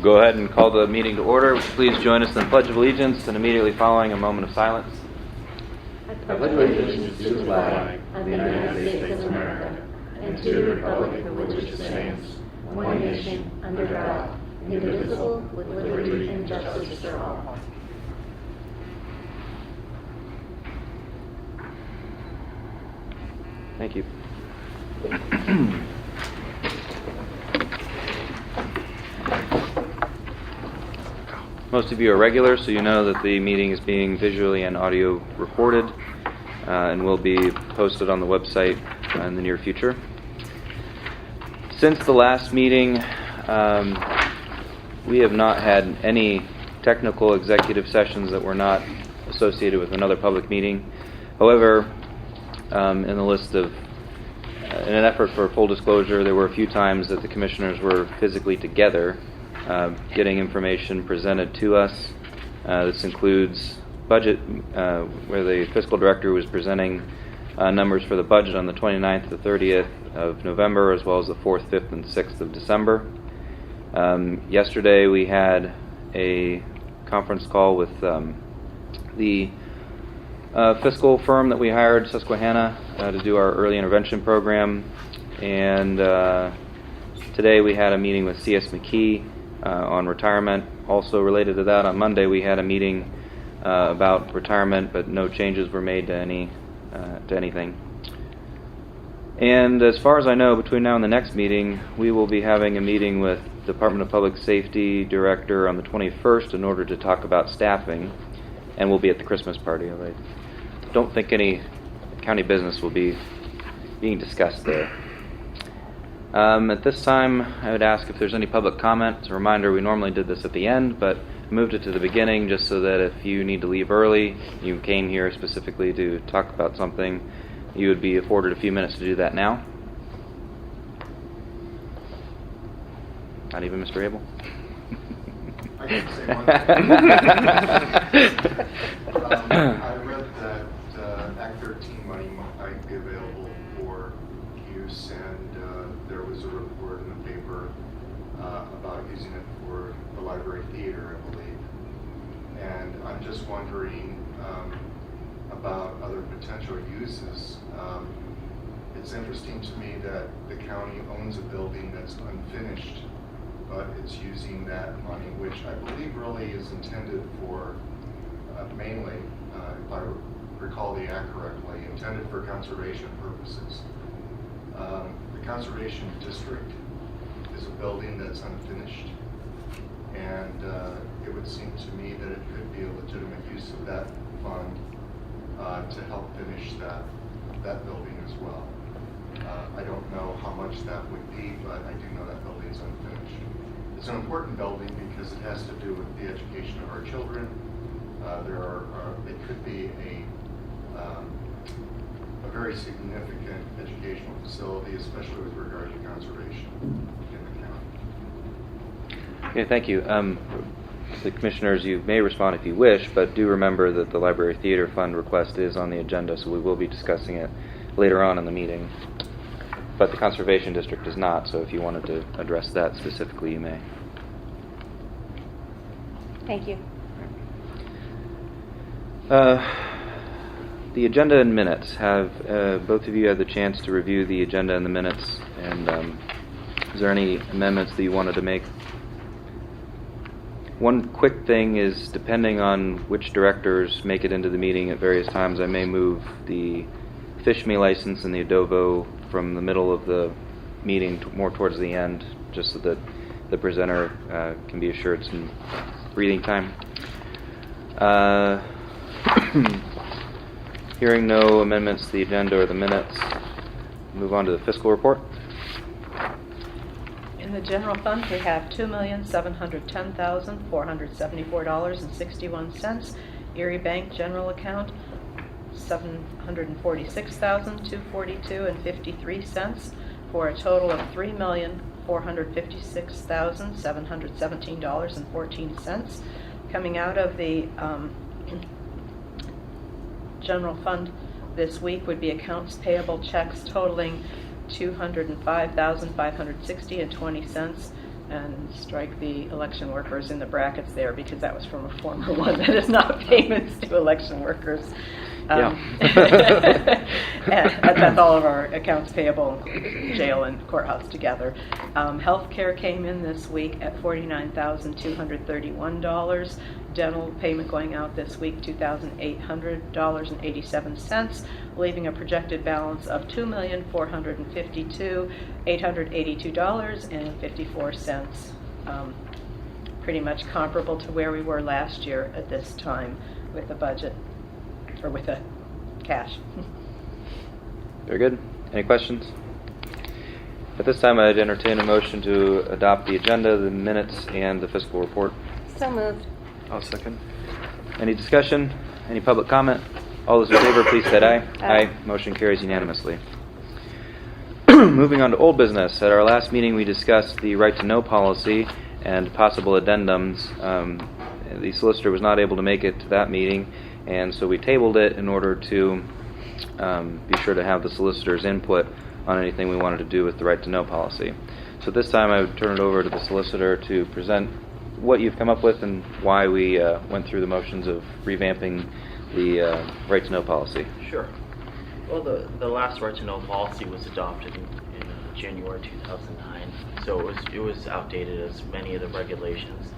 Go ahead and call the meeting to order. Please join us in the Pledge of Allegiance and immediately following a moment of silence. I pledge allegiance to the flag of the United States of America and to the republic for which it stands, one nation, under God, indivisible, with liberty and justice for all. Thank you. Most of you are regulars, so you know that the meeting is being visually and audio recorded and will be posted on the website in the near future. Since the last meeting, we have not had any technical executive sessions that were not associated with another public meeting. However, in the list of, in an effort for full disclosure, there were a few times that the commissioners were physically together getting information presented to us. This includes budget, where the fiscal director was presenting numbers for the budget on the 29th to 30th of November, as well as the 4th, 5th, and 6th of December. Yesterday we had a conference call with the fiscal firm that we hired, Susquehanna, to do our early intervention program. And today we had a meeting with C.S. McKee on retirement. Also related to that, on Monday we had a meeting about retirement, but no changes were made to anything. And as far as I know, between now and the next meeting, we will be having a meeting with Department of Public Safety Director on the 21st in order to talk about staffing, and we'll be at the Christmas party. I don't think any county business will be being discussed there. At this time, I would ask if there's any public comment. As a reminder, we normally did this at the end, but moved it to the beginning just so that if you need to leave early, you came here specifically to talk about something, you would be afforded a few minutes to do that now. Not even Mr. Abel? I can say one thing. I read that Act 13 money might be available for use, and there was a report in the paper about using it for the library theater, I believe. And I'm just wondering about other potential uses. It's interesting to me that the county owns a building that's unfinished, but it's using that money, which I believe really is intended for, mainly, if I recall the act correctly, intended for conservation purposes. The conservation district is a building that's unfinished, and it would seem to me that it could be a legitimate use of that fund to help finish that building as well. I don't know how much that would be, but I do know that building is unfinished. It's an important building because it has to do with the education of our children. It could be a very significant educational facility, especially with regard to conservation in the county. Okay, thank you. The commissioners, you may respond if you wish, but do remember that the Library Theater Fund request is on the agenda, so we will be discussing it later on in the meeting. But the Conservation District is not, so if you wanted to address that specifically, you may. Thank you. The agenda and minutes. Have both of you had the chance to review the agenda and the minutes? And is there any amendments that you wanted to make? One quick thing is, depending on which directors make it into the meeting at various times, I may move the Fish Me license and the EDOVO from the middle of the meeting more towards the end, just so that the presenter can be assured some breathing time. Hearing no amendments to the agenda or the minutes, move on to the fiscal report. In the general fund, we have $2,710,474.61. Erie Bank general account, $746,242.53, for a total of $3,456,717.14. Coming out of the general fund this week would be accounts payable checks totaling $205,560.20. and strike the election workers in the brackets there, because that was from a former one that is not payments to election workers. And that's all of our accounts payable, jail and courthouse together. Healthcare came in this week at $49,231. Dental payment going out this week, $2,800.87, leaving a projected balance of $2,452,882.54. Pretty much comparable to where we were last year at this time with the budget, or with the cash. Very good. Any questions? At this time, I'd entertain a motion to adopt the agenda, the minutes, and the fiscal report. So moved. I'll second. Any discussion? Any public comment? All those in favor, please say aye. Aye. Motion carries unanimously. Moving on to old business. At our last meeting, we discussed the right to know policy and possible addendums. The solicitor was not able to make it to that meeting, and so we tabled it in order to be sure to have the solicitor's input on anything we wanted to do with the right to know policy. So this time I would turn it over to the solicitor to present what you've come up with and why we went through the motions of revamping the right to know policy. Sure. Well, the last right to know policy was adopted in January 2009, so it was outdated, as many of the regulations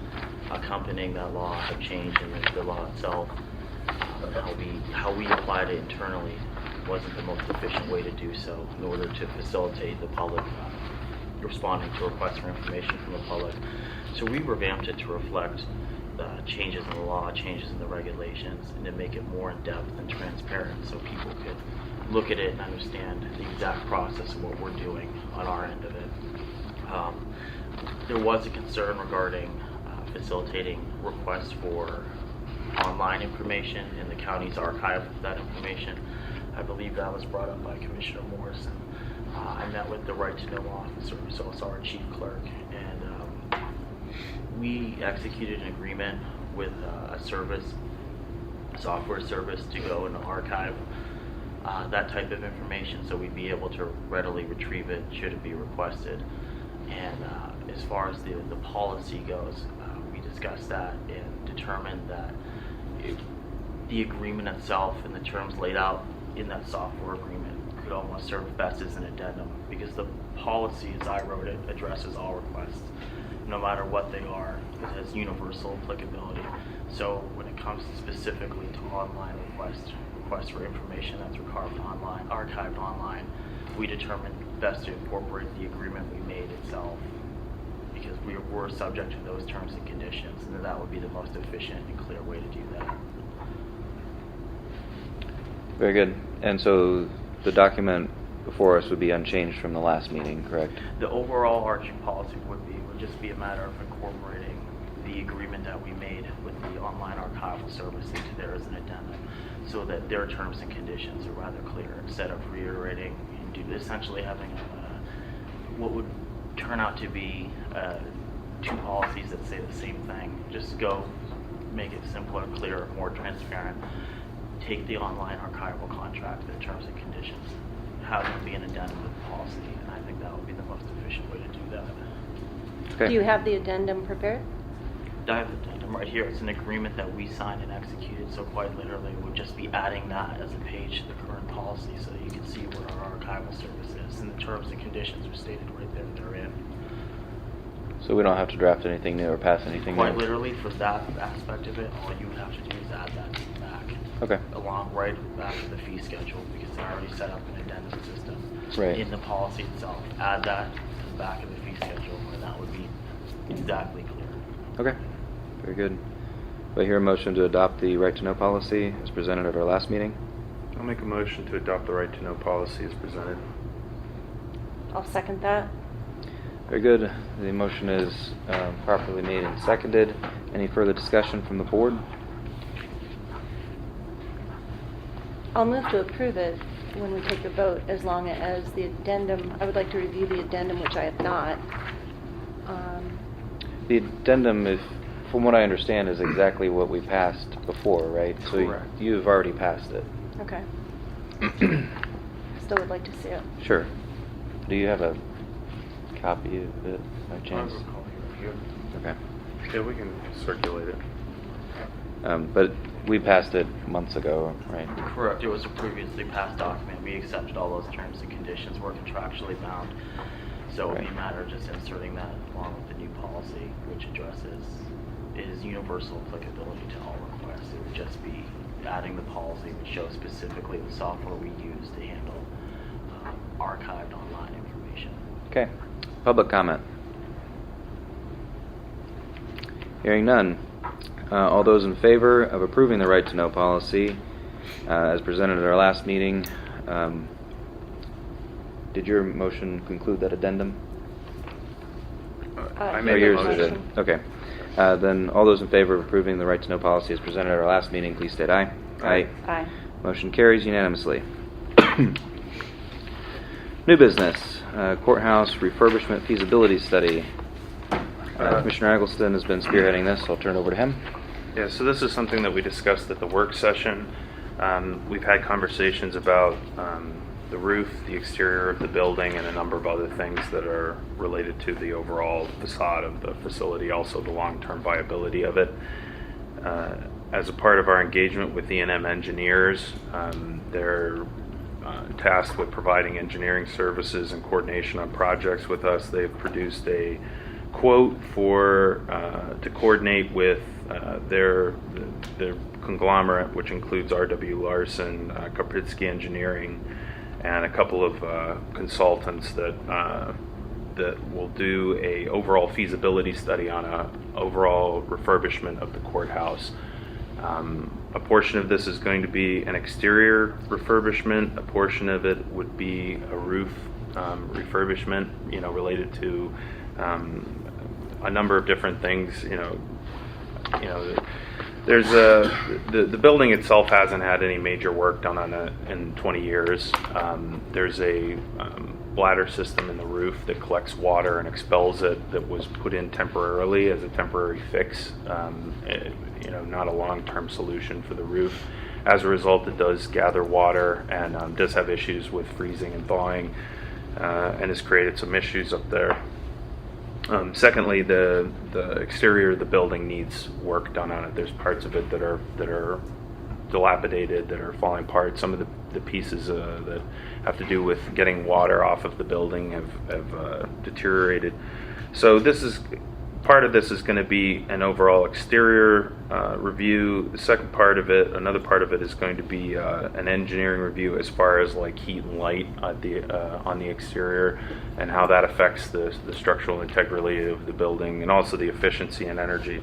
accompanying that law have changed, and the law itself, how we applied it internally, wasn't the most efficient way to do so in order to facilitate the public responding to requests for information from the public. So we revamped it to reflect changes in the law, changes in the regulations, and to make it more in-depth and transparent so people could look at it and understand the exact process of what we're doing on our end of it. There was a concern regarding facilitating requests for online information in the county's archive of that information. I believe that was brought up by Commissioner Morrison. I met with the right to know officer, so it's our chief clerk, and we executed an agreement with a software service to go and archive that type of information, so we'd be able to readily retrieve it should it be requested. And as far as the policy goes, we discussed that and determined that the agreement itself and the terms laid out in that software agreement could almost serve best as an addendum, because the policy, as I wrote it, addresses all requests, no matter what they are. It has universal applicability. So when it comes specifically to online requests for information that's archived online, we determined best to incorporate the agreement we made itself, because we were subject to those terms and conditions, and that would be the most efficient and clear way to do that. Very good. And so the document before us would be unchanged from the last meeting, correct? The overall arching policy would just be a matter of incorporating the agreement that we made with the online archival service into there as an addendum, so that their terms and conditions are rather clear, instead of reiterating and essentially having what would turn out to be two policies that say the same thing. Just make it simpler, clearer, more transparent. Take the online archival contract, the terms and conditions, have it be an addendum to the policy, and I think that would be the most efficient way to do that. Okay. Do you have the addendum prepared? I have the addendum right here. It's an agreement that we signed and executed, so quite literally we'll just be adding that as a page to the current policy so that you can see what our archival service is, and the terms and conditions are stated right there therein. So we don't have to draft anything new or pass anything new? Quite literally, for that aspect of it, all you would have to do is add that to the back. Okay. Along right back to the fee schedule, because I already set up an addendum system Right. in the policy itself. Add that to the back of the fee schedule, and that would be exactly clear. Okay. Very good. Do I hear a motion to adopt the right to know policy as presented at our last meeting? I'll make a motion to adopt the right to know policy as presented. I'll second that. Very good. The motion is properly made and seconded. Any further discussion from the board? I'll move to approve it when we take a vote, as long as the addendum, I would like to review the addendum, which I have not. The addendum, from what I understand, is exactly what we passed before, right? So Correct. you've already passed it. Okay. Still would like to see it. Sure. Do you have a copy of it by chance? I'll call you good. Okay. Yeah, we can circulate it. But we passed it months ago, right? Correct. It was a previously passed document. We accepted all those terms and conditions. We're contractually bound. So it would be a Right. matter of just inserting that along with the new policy, which addresses is universal applicability to all requests. It would just be adding the policy which shows specifically the software we use to handle archived online information. Okay. Public comment. Hearing none. All those in favor of approving the right to know policy as presented at our last meeting, did your motion conclude that addendum? I Or made the yours motion. did? Okay. Then all those in favor of approving the right to know policy as presented at our last meeting, please state aye. Aye. Aye. Motion carries unanimously. New business, courthouse refurbishment feasibility study. Commissioner Eggleston has been spearheading this, so I'll turn it over to him. Yeah, so this is something that we discussed at the work session. We've had conversations about the roof, the exterior of the building, and a number of other things that are related to the overall facade of the facility, also the long-term viability of it. As a part of our engagement with E&M engineers, they're tasked with providing engineering services and coordination on projects with us. They've produced a quote for to coordinate with their conglomerate, which includes R.W. Larson, Karpitsky Engineering, and a couple of consultants that will do a overall feasibility study on a overall refurbishment of the courthouse. A portion of this is going to be an exterior refurbishment. A portion of it would be a roof refurbishment, related to a number of different things. There's the building itself hasn't had any major work done on it in 20 years. There's a bladder system in the roof that collects water and expels it that was put in temporarily as a temporary fix. Not a long-term solution for the roof. As a result, it does gather water and does have issues with freezing and thawing, and has created some issues up there. Secondly, the exterior of the building needs work done on it. There's parts of it that are dilapidated, that are falling apart. Some of the pieces that have to do with getting water off of the building have deteriorated. So part of this is going to be an overall exterior review. The second part of it, another part of it, is going to be an engineering review as far as like heat and light on the exterior and how that affects the structural integrity of the building and also the efficiency and energy.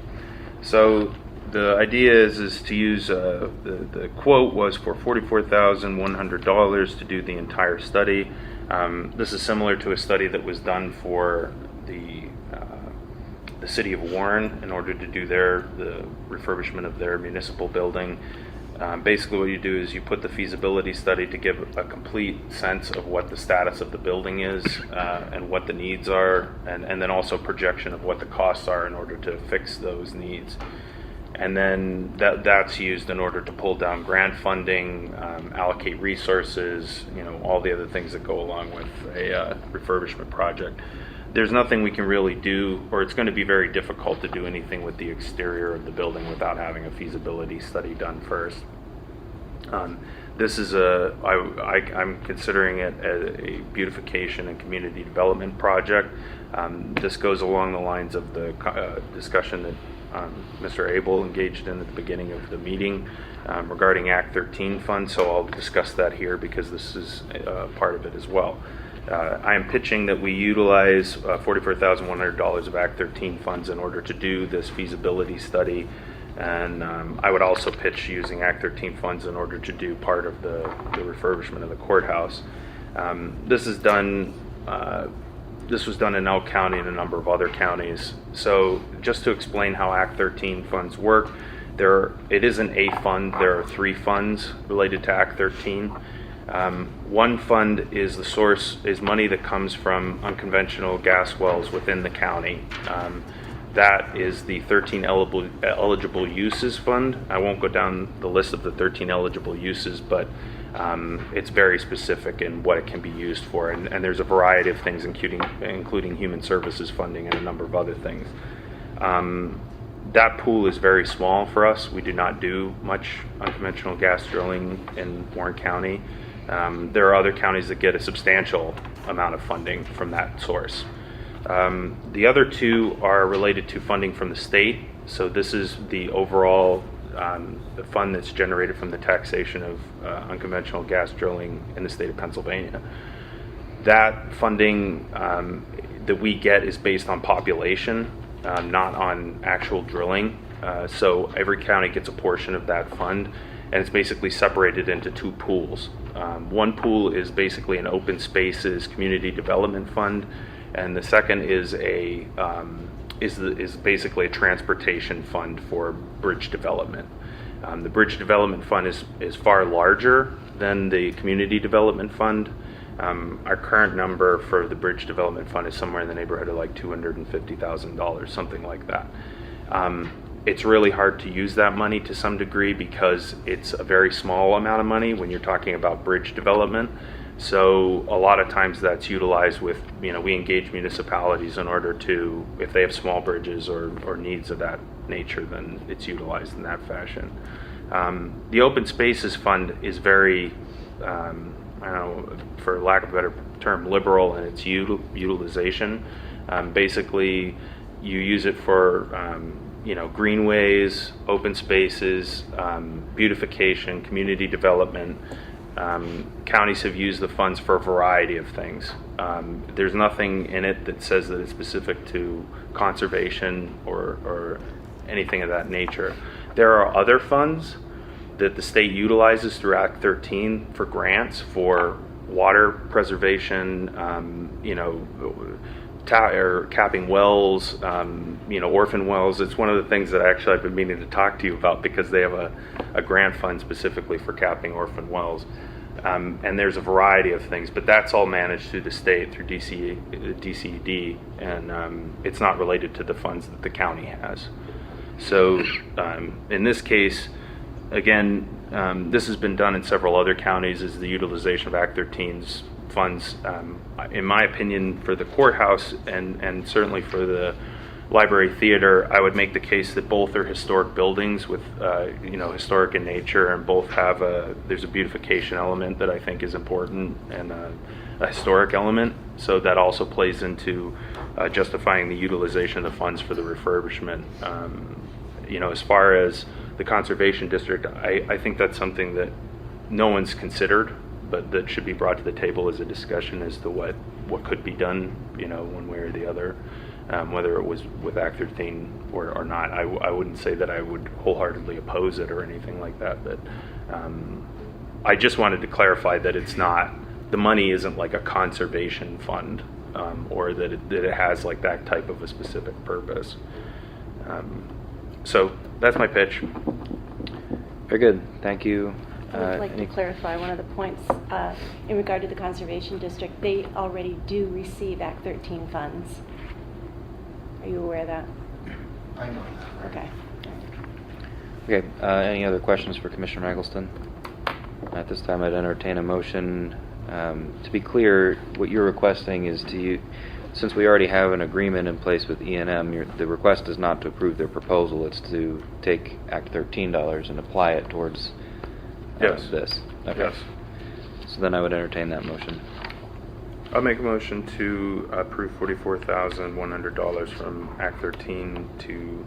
So the idea is to use the quote was for $44,100 to do the entire study. This is similar to a study that was done for the city of Warren in order to do the refurbishment of their municipal building. Basically what you do is you put the feasibility study to give a complete sense of what the status of the building is and what the needs are, and then also projection of what the costs are in order to fix those needs. And then that's used in order to pull down grant funding, allocate resources, all the other things that go along with a refurbishment project. There's nothing we can really do, or it's going to be very difficult to do anything with the exterior of the building without having a feasibility study done first. This is I'm considering it a beautification and community development project. This goes along the lines of the discussion that Mr. Abel engaged in at the beginning of the meeting regarding Act 13 funds, so I'll discuss that here because this is part of it as well. I am pitching that we utilize $44,100 of Act 13 funds in order to do this feasibility study, and I would also pitch using Act 13 funds in order to do part of the refurbishment of the courthouse. This was done in Elk County and a number of other counties. So just to explain how Act 13 funds work, it isn't a fund. There are 3 funds related to Act 13. One fund is the source, is money that comes from unconventional gas wells within the county. That is the 13 eligible uses fund. I won't go down the list of the 13 eligible uses, but It's very specific in what it can be used for, and there's a variety of things, including human services funding and a number of other things. That pool is very small for us. We do not do much unconventional gas drilling in Warren County. There are other counties that get a substantial amount of funding from that source. The other two are related to funding from the state. So this is the overall the fund that's generated from the taxation of unconventional gas drilling in the state of Pennsylvania. That funding that we get is based on population, not on actual drilling. So every county gets a portion of that fund, and it's basically separated into two pools. One pool is basically an open spaces community development fund, and the second is is basically a transportation fund for bridge development. The bridge development fund is far larger than the community development fund. Our current number for the bridge development fund is somewhere in the neighborhood of like $250,000, something like that. It's really hard to use that money to some degree because it's a very small amount of money when you're talking about bridge development. So a lot of times that's utilized with, we engage municipalities in order to, if they have small bridges or needs of that nature, then it's utilized in that fashion. The open spaces fund is very, I don't know, for lack of a better term, liberal in its utilization. Basically, you use it for, greenways, open spaces, beautification, community development. Counties have used the funds for a variety of things. There's nothing in it that says that it's specific to conservation or anything of that nature. There are other funds that the state utilizes through Act 13 for grants for water preservation, capping wells, orphan wells. It's one of the things that actually I've been meaning to talk to you about because they have a grant fund specifically for capping orphan wells. And there's a variety of things, but that's all managed through the state, through DCED, and it's not related to the funds that the county has. So in this case, again, this has been done in several other counties, is the utilization of Act 13's funds. In my opinion, for the courthouse and certainly for the library theater, I would make the case that both are historic buildings with, historic in nature, and both have there's a beautification element that I think is important and a historic element. So that also plays into justifying the utilization of the funds for the refurbishment. As far as the conservation district, I think that's something that no one's considered, but that should be brought to the table as a discussion as to what could be done, one way or the other. Whether it was with Act 13 or not. I wouldn't say that I would wholeheartedly oppose it or anything like that, but I just wanted to clarify that it's not, the money isn't like a conservation fund, or that it has like that type of a specific purpose. So that's my pitch. Very good. Thank you. I would like to clarify one of the points in regard to the Conservation District. They already do receive Act 13 funds. Are you aware of that? I know that. Okay. Okay. Any other questions for Commissioner Eggleston? At this time, I'd entertain a motion. To be clear, what you're requesting is since we already have an agreement in place with E&M, the request is not to approve their proposal. It's to take Act 13 dollars and apply it towards Yes. this. Okay. Yes. So then I would entertain that motion. I'll make a motion to approve $44,100 from Act 13 to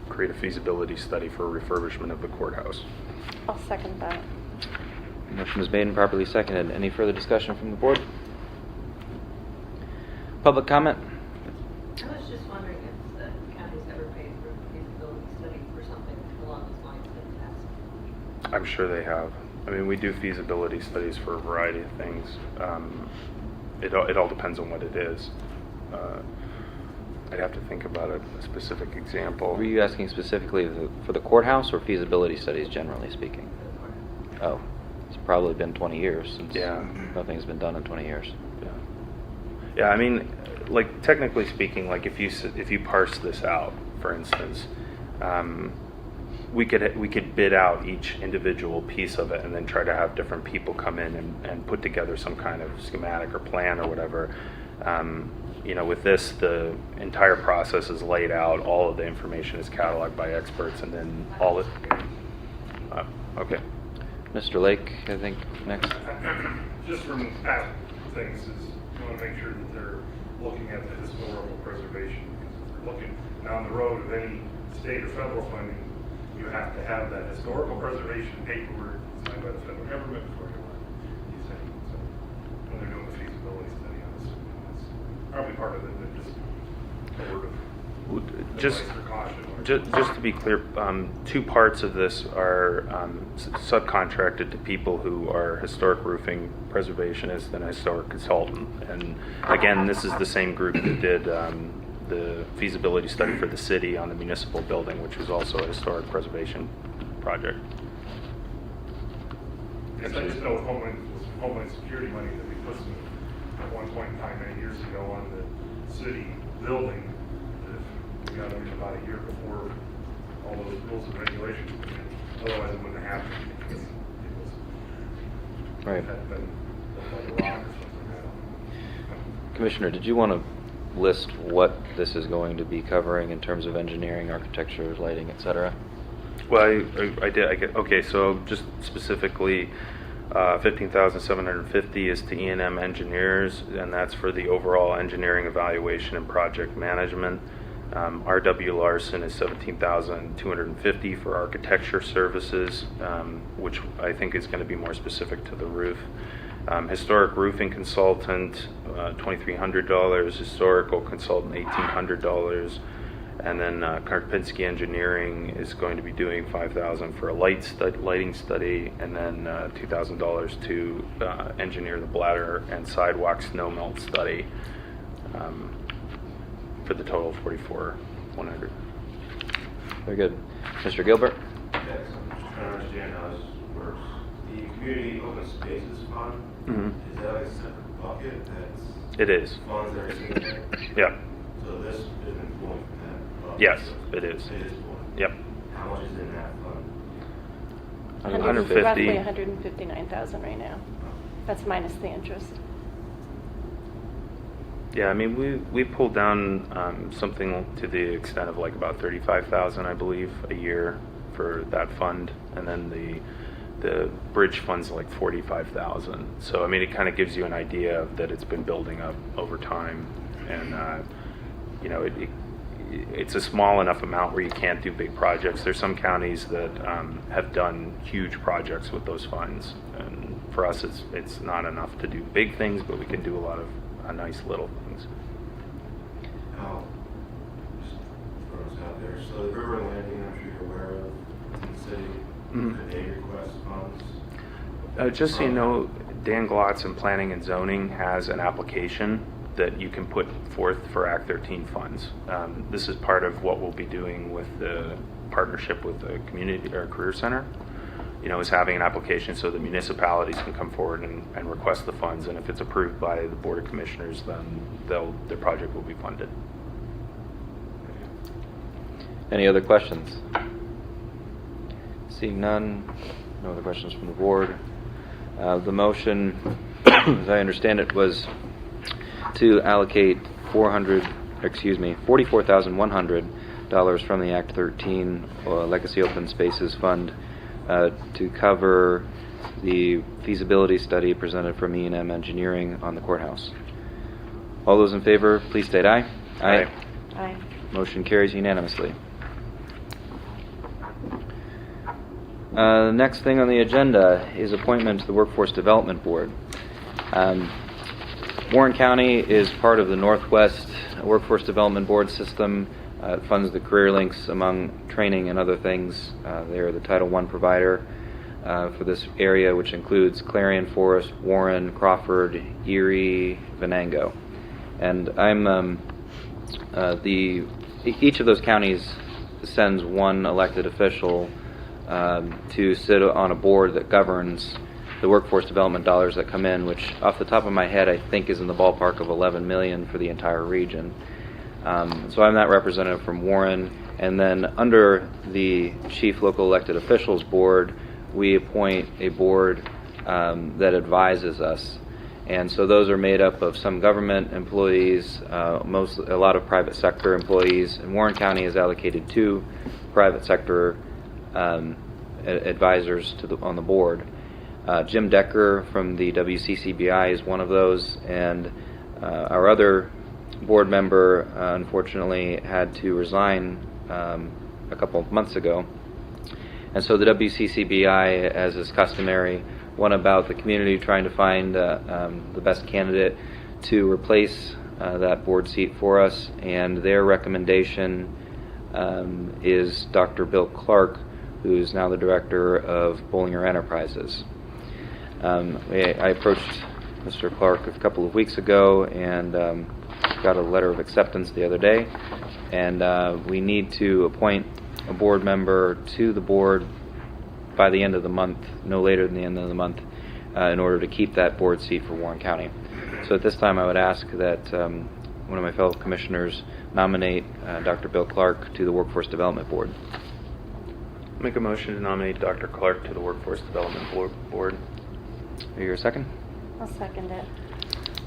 create a feasibility study for refurbishment of the courthouse. I'll second that. Motion is made and properly seconded. Any further discussion from the board? Public comment? I was just wondering if the county's ever paid for a feasibility study for something along those lines in the past. I'm sure they have. I mean, we do feasibility studies for a variety of things. It all depends on what it is. I'd have to think about a specific example. Were you asking specifically for the courthouse or feasibility studies, generally speaking? Oh, it's probably been 20 years since nothing's been done in 20 years. Yeah, I mean, like technically speaking, like if you parse this out, for instance, we could bid out each individual piece of it and then try to have different people come in and put together some kind of schematic or plan or whatever. With this, the entire process is laid out, all of the information is cataloged by experts, and then all it. Okay. Mr. Lake, I think, next. Just from past things, is you want to make sure that they're looking at the historical preservation. Because if they're looking down the road of any state or federal funding, you have to have that historical preservation paperwork signed by the federal government before you want these things. So when they're doing the feasibility study on this, that's probably part of it, but just a word of Just, advice or caution. just to be clear, 2 parts of this are subcontracted to people who are historic roofing preservationists and a historic consultant. And again, this is the same group that did the feasibility study for the city on the municipal building, which was also a historic preservation project. Yes, I just know Homeland Security money that we put some, at one point in time, many years ago, on the city building. We got them about a year before all those rules and regulations came in. Otherwise, it wouldn't have happened because it was Right. had been built by a rock or something like that. Commissioner, did you want to list what this is going to be covering in terms of engineering, architecture, lighting, et cetera? Well, I did. Okay, so just specifically, 15,750 is to E&M engineers, and that's for the overall engineering evaluation and project management. R.W. Larson is 17,250 for architecture services, which I think is going to be more specific to the roof. Historic roofing consultant, $2,300. Historical consultant, $1,800. And then Karpinski Engineering is going to be doing $5,000 for a lighting study, and then $2,000 to engineer the bladder and sidewalk snow melt study, for the total of $44,100. Very good. Mr. Gilbert? Yes, I'm just trying to understand how this works. The Community Open Spaces Fund, Mm-hmm. is that like a separate bucket that's It is. funds that are sitting there? Yeah. So this isn't pulling from that bucket? Yes, it is. It is pulling? Yep. How much is in that fund? 150. Roughly 159,000 right now. That's minus the interest. Yeah, I mean, we pulled down something to the extent of like about 35,000, I believe, a year for that fund, and then the bridge fund's like 45,000. So I mean, it kind of gives you an idea of that it's been building up over time, and it's a small enough amount where you can't do big projects. There's some counties that have done huge projects with those funds, and for us, it's not enough to do big things, but we can do a lot of nice little things. How, just throw this out there, so the river landing, I'm sure you're aware of, in the city, Mhm. they request funds? Just so you know, Dan Glotz in Planning and Zoning has an application that you can put forth for Act 13 funds. This is part of what we'll be doing with the partnership with the community or career center. Is having an application so the municipalities can come forward and request the funds, and if it's approved by the Board of Commissioners, then their project will be funded. Any other questions? Seeing none, no other questions from the board. The motion, as I understand it, was to allocate $44,100 from the Act 13 Legacy Open Spaces Fund to cover the feasibility study presented from E&M Engineering on the courthouse. All those in favor, please state aye. Aye. Aye. Motion carries unanimously. Next thing on the agenda is appointment to the Workforce Development Board. Warren County is part of the Northwest Workforce Development Board system. It funds the career links among training and other things. They are the Title I provider for this area, which includes Clarion, Forest, Warren, Crawford, Erie, Venango. And I'm each of those counties sends one elected official to sit on a board that governs the workforce development dollars that come in, which off the top of my head I think is in the ballpark of $11 million for the entire region. So I'm that representative from Warren, And then under the Chief Local Elected Officials Board, we appoint a board that advises us. And so those are made up of some government employees, a lot of private sector employees, and Warren County has allocated 2 private sector advisors on the board. Jim Decker from the WCCBI is one of those, and our other board member unfortunately had to resign a couple of months ago. And so the WCCBI, as is customary, went about the community trying to find the best candidate to replace that board seat for us, and their recommendation is Dr. Bill Clark, who's now the director of Bollinger Enterprises. I approached Mr. Clark a couple of weeks ago and got a letter of acceptance the other day, and we need to appoint a board member to the board by the end of the month, no later than the end of the month, in order to keep that board seat for Warren County. So at this time I would ask that one of my fellow commissioners nominate Dr. Bill Clark to the Workforce Development Board. Make a motion to nominate Dr. Clark to the Workforce Development Board. Are you a second? I'll second it.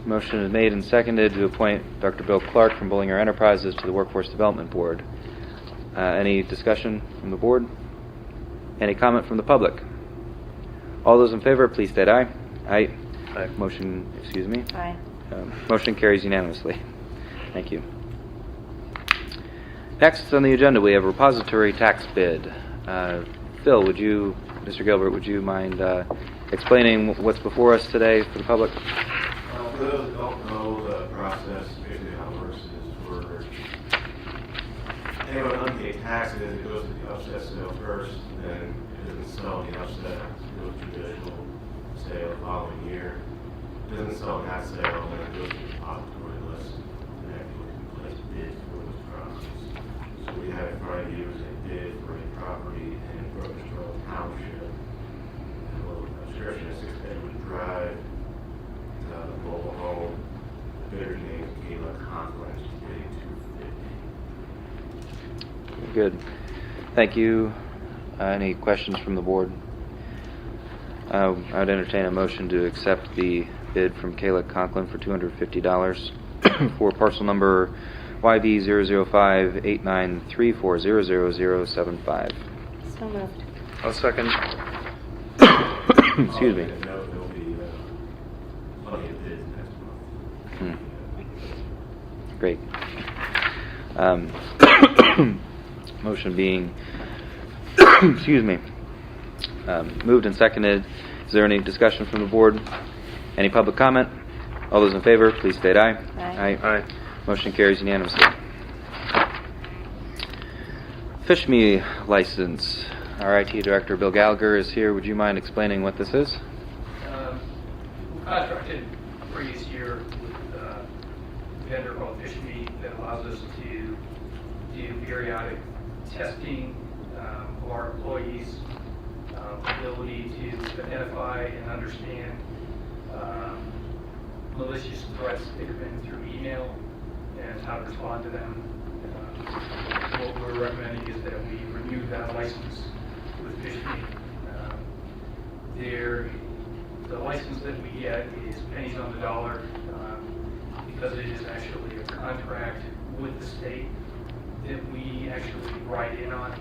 Motion is made and seconded to appoint Dr. Bill Clark from Bollinger Enterprises to the Workforce Development Board. Any discussion from the board? Any comment from the public? All those in favor, please state aye. Aye. Aye. Motion Aye. carries unanimously. Thank you. Next on the agenda, we have a repository tax bid. Phil, Mr. Gilbert, would you mind explaining what's before us today for the public? For those that don't know the process, basically how it works is anyone unpaid taxes, it goes to the offset sale first, and then it doesn't sell the offset, it goes to the additional sale the following year. It doesn't sell in that sale, and then it goes to the depository list, and then you can place bids for those properties. So we have in front of you is a bid for a property in Refurbishment Township. And a little description is 6 Edward Drive, mobile home. The bidder's name is Gala Conklin, she's bidding $250,000. Good. Thank you. Any questions from the board? I would entertain a motion to accept the bid from Kayla Conklin for $250 for parcel number YV0058934000075. So moved. I'll second. Excuse me. There'll be plenty of bids next month. Great. Motion being excuse me, moved and seconded. Is there any discussion from the board? Any public comment? All those in favor, please state aye. Aye. Aye. Motion carries unanimously. Fish Me license. Our IT director, Bill Gallagher, is here. Would you mind explaining what this is? We contracted previous year with a vendor called Fish Me that allows us to do periodic testing of our employees' ability to identify and understand malicious threats that come in through email and how to respond to them. What we're recommending is that we renew that license with Fish Me. The license that we get is pennies on the dollar because it is actually a contract with the state that we actually write in on.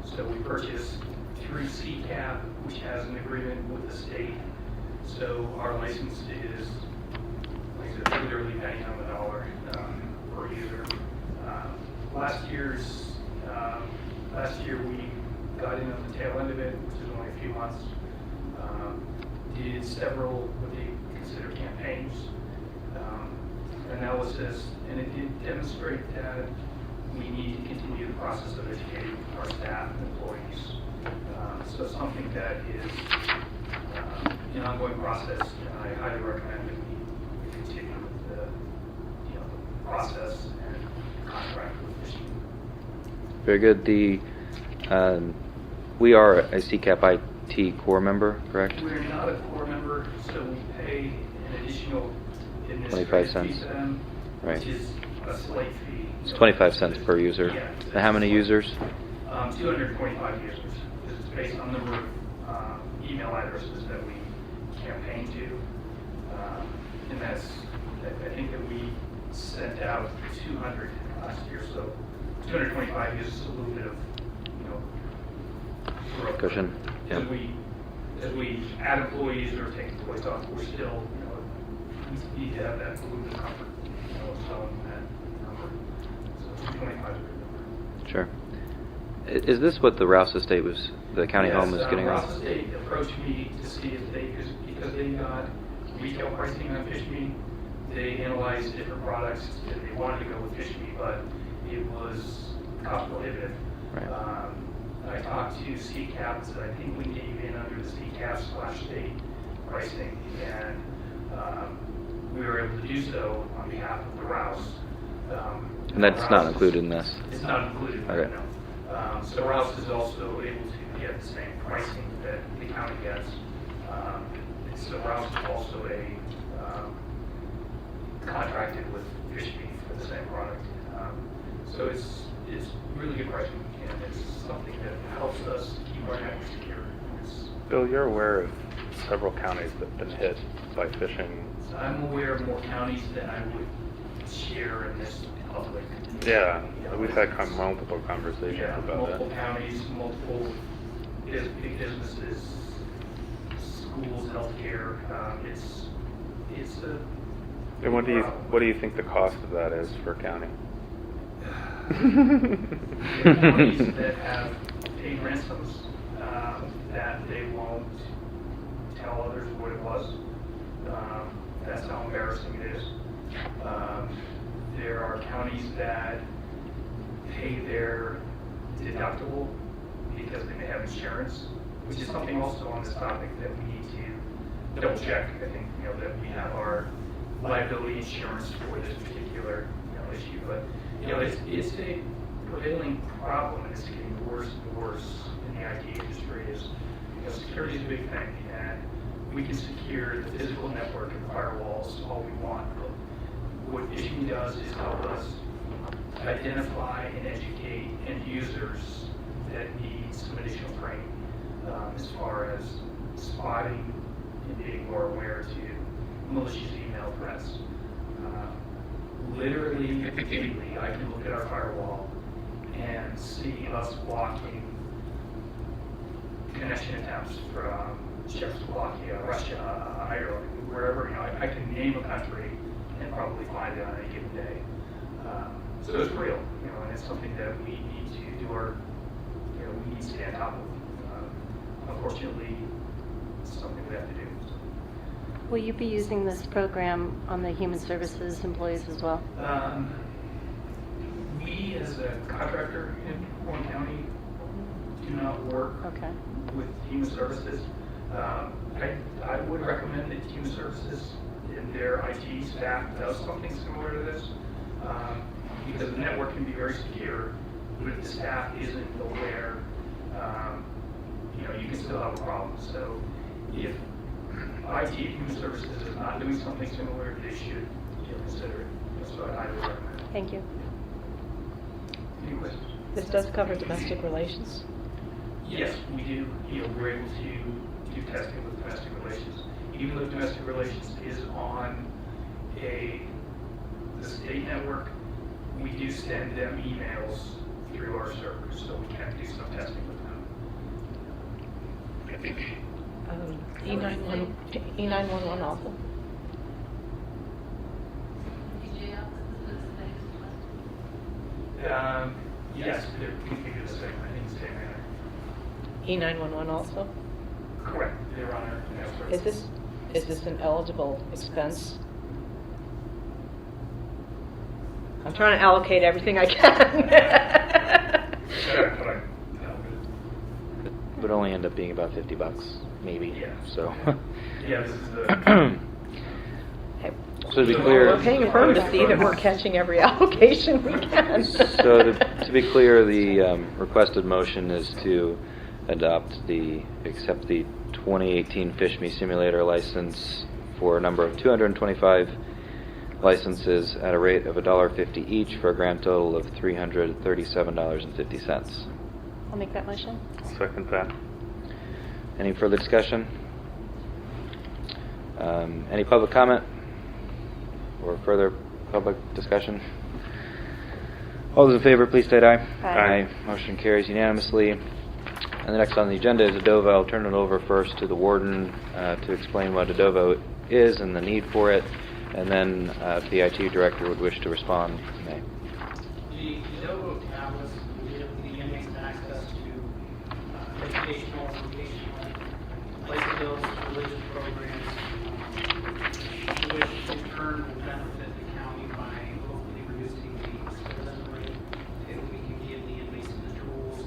So we purchase through CCAP, which has an agreement with the state. So our license is, like I said, literally pennies on the dollar per user. Last year we got in on the tail end of it, which is only a few months. Did several what they consider campaigns, analysis, and it did demonstrate that we need to continue the process of educating our staff and employees. So something that is an ongoing process, and I highly recommend that we continue with the process and contract with Fish Me. Very good. We are a CCAP IT core member, correct? We're not a core member, so we pay an additional 25 administrative cents. fee to them, Right. which is a slight fee. It's 25 cents per user. Yeah. And how many users? 225 users. This is based on the number of email addresses that we campaign to. And that's, I think that we sent out 200 last year, so 225 gives us a little bit of, growth. Cushion, yeah. As we add employees or take employees off, we're still, we need to have that little bit of comfort, of selling that number. So 225 is a good number. Sure. Is this what the Rouse Estate was, the county home was getting Rouse on? Estate approached me to see if they, because they got retail pricing on FishMe, they analyzed different products, and they wanted to go with FishMe, but it was cost prohibitive. Right. I talked to CCAP and said, I think we can get you in under the CCAP/state pricing, and we were able to do so on behalf of the Rouse. And that's not included in this? It's not included, Okay. no. So Rouse is also able to get the same pricing that the county gets. So Rouse is also contracted with FishMe for the same product. So it's really good pricing, and it's something that helps us keep our network secure. Bill, you're aware of several counties that have been hit by phishing. I'm aware of more counties than I would share in this public. Yeah, we've had multiple conversations Yeah, about multiple that. counties, multiple big businesses, schools, healthcare. It's a. And what do you think the cost of that is for a county? There are counties that have paid ransoms that they won't tell others what it was. That's how embarrassing it is. There are counties that pay their deductible because they may have insurance, which is something also on this topic that we need to double check. I think that we have our liability insurance for this particular issue, but it's a prevailing problem, and it's getting worse and worse in the IT industry. Security is a big thing, and we can secure the physical network and firewalls all we want. But what phishing does is help us identify and educate end users that need some additional training as far as spotting and being more aware to malicious email threats. Literally, daily, I can look at our firewall and see us blocking connection attempts from Czechoslovakia, Russia, Ireland, wherever. I can name a country and probably find it on any given day. So it's real, and it's something that we need to do our, we need to stay on top of. Unfortunately, it's something we have to do. Will you be using this program on the human services employees as well? We, as a contractor in Warren County, do not work with human services. I would recommend that human services and their IT staff does something similar to this, because the network can be very secure, but if the staff isn't aware, you can still have a problem. So if IT human services is not doing something similar, they should consider it. So I would recommend it. Thank you. Any questions? This does cover domestic relations? Yes, we do. We're able to do testing with domestic relations. Even though domestic relations is on the state network, we do send them emails through our servers, so we can do some testing with them. E911 also? Yes, they're configured the same, in the same manner. E911 also? Correct. They're on our services. Is this an eligible expense? I'm trying to allocate everything I can. Would only end up being about $50, maybe. Yeah. So. Yeah, this is the. So to be clear, We're paying a firm to see that we're catching every allocation we can. So to be clear, the requested motion is to accept the 2018 FishMe simulator license for a number of 225 licenses at a rate of $1.50 each for a grand total of $337.50. I'll make that motion. Second that. Any further discussion? Any public comment or further public discussion? All those in favor, please state aye. Aye. Motion carries unanimously. And the next on the agenda is EDOVO. I'll turn it over first to the warden to explain what EDOVO is and the need for it, and then if the IT director would wish to respond, you may. The EDOVO tablets will give the inmates access to educational, vocational, life skills, religious programs, which in turn will benefit the county by hopefully reducing the citizen rate, and we can give the inmates the tools,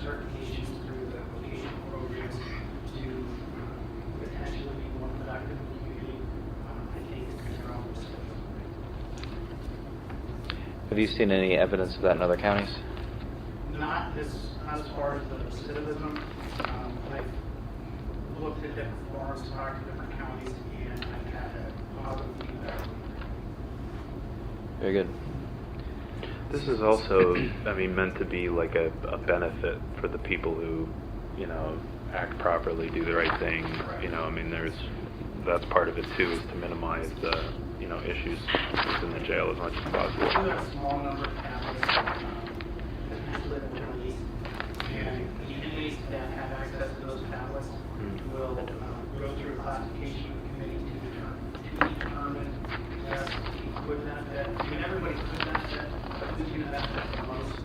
certifications through the vocational programs to potentially be more productive in the community. I think they're all Have you seen any evidence of that in other counties? not as far as the recidivism. I've looked at different forums, talked to different counties, and I've had a positive feedback. Very good. This is also, I mean, meant to be like a benefit for the people who, you know, act properly, do the right thing. You know, I mean, that's part of it too, is to minimize the, you know, issues within the jail as much as We possible. have a small number of tablets that usually have been released, and the inmates that have access to those tablets will go through a classification committee to determine that could benefit. I mean, everybody could benefit, but who's going to benefit the most?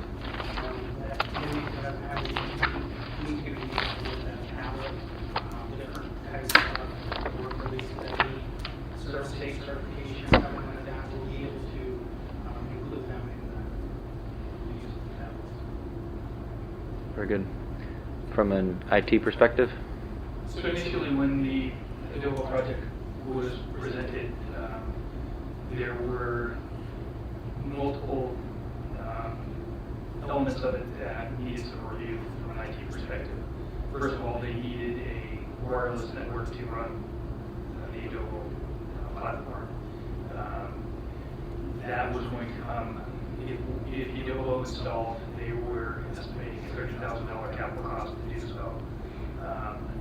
That inmates that have had who's going to be used with that tablet, the different types of work releases that need state certification, something like that, will be able to include them in the use of the tablets. Very good. From an IT perspective? So initially, when the EDOVO project was presented, there were multiple elements of it that needed some review from an IT perspective. First of all, they needed a wireless network to run the EDOVO platform. That was going to come, if EDOVO installed, they were estimating a $30,000 capital cost to do so.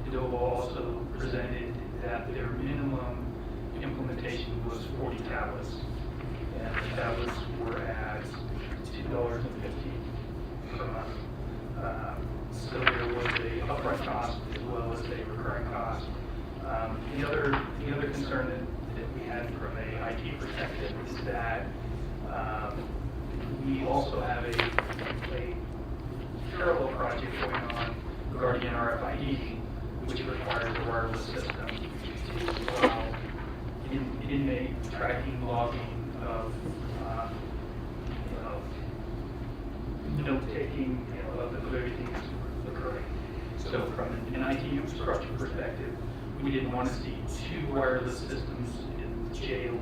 EDOVO also presented that their minimum implementation was 40 tablets, and the tablets were at $2.50 per month. So there was a upfront cost as well as a recurring cost. The other concern that we had from a IT perspective is that we also have a parallel project going on regarding RFID, which requires a wireless system to allow inmate tracking, logging of note-taking, of everything that's occurring. So from an IT infrastructure perspective, we didn't want to see two wireless systems in jail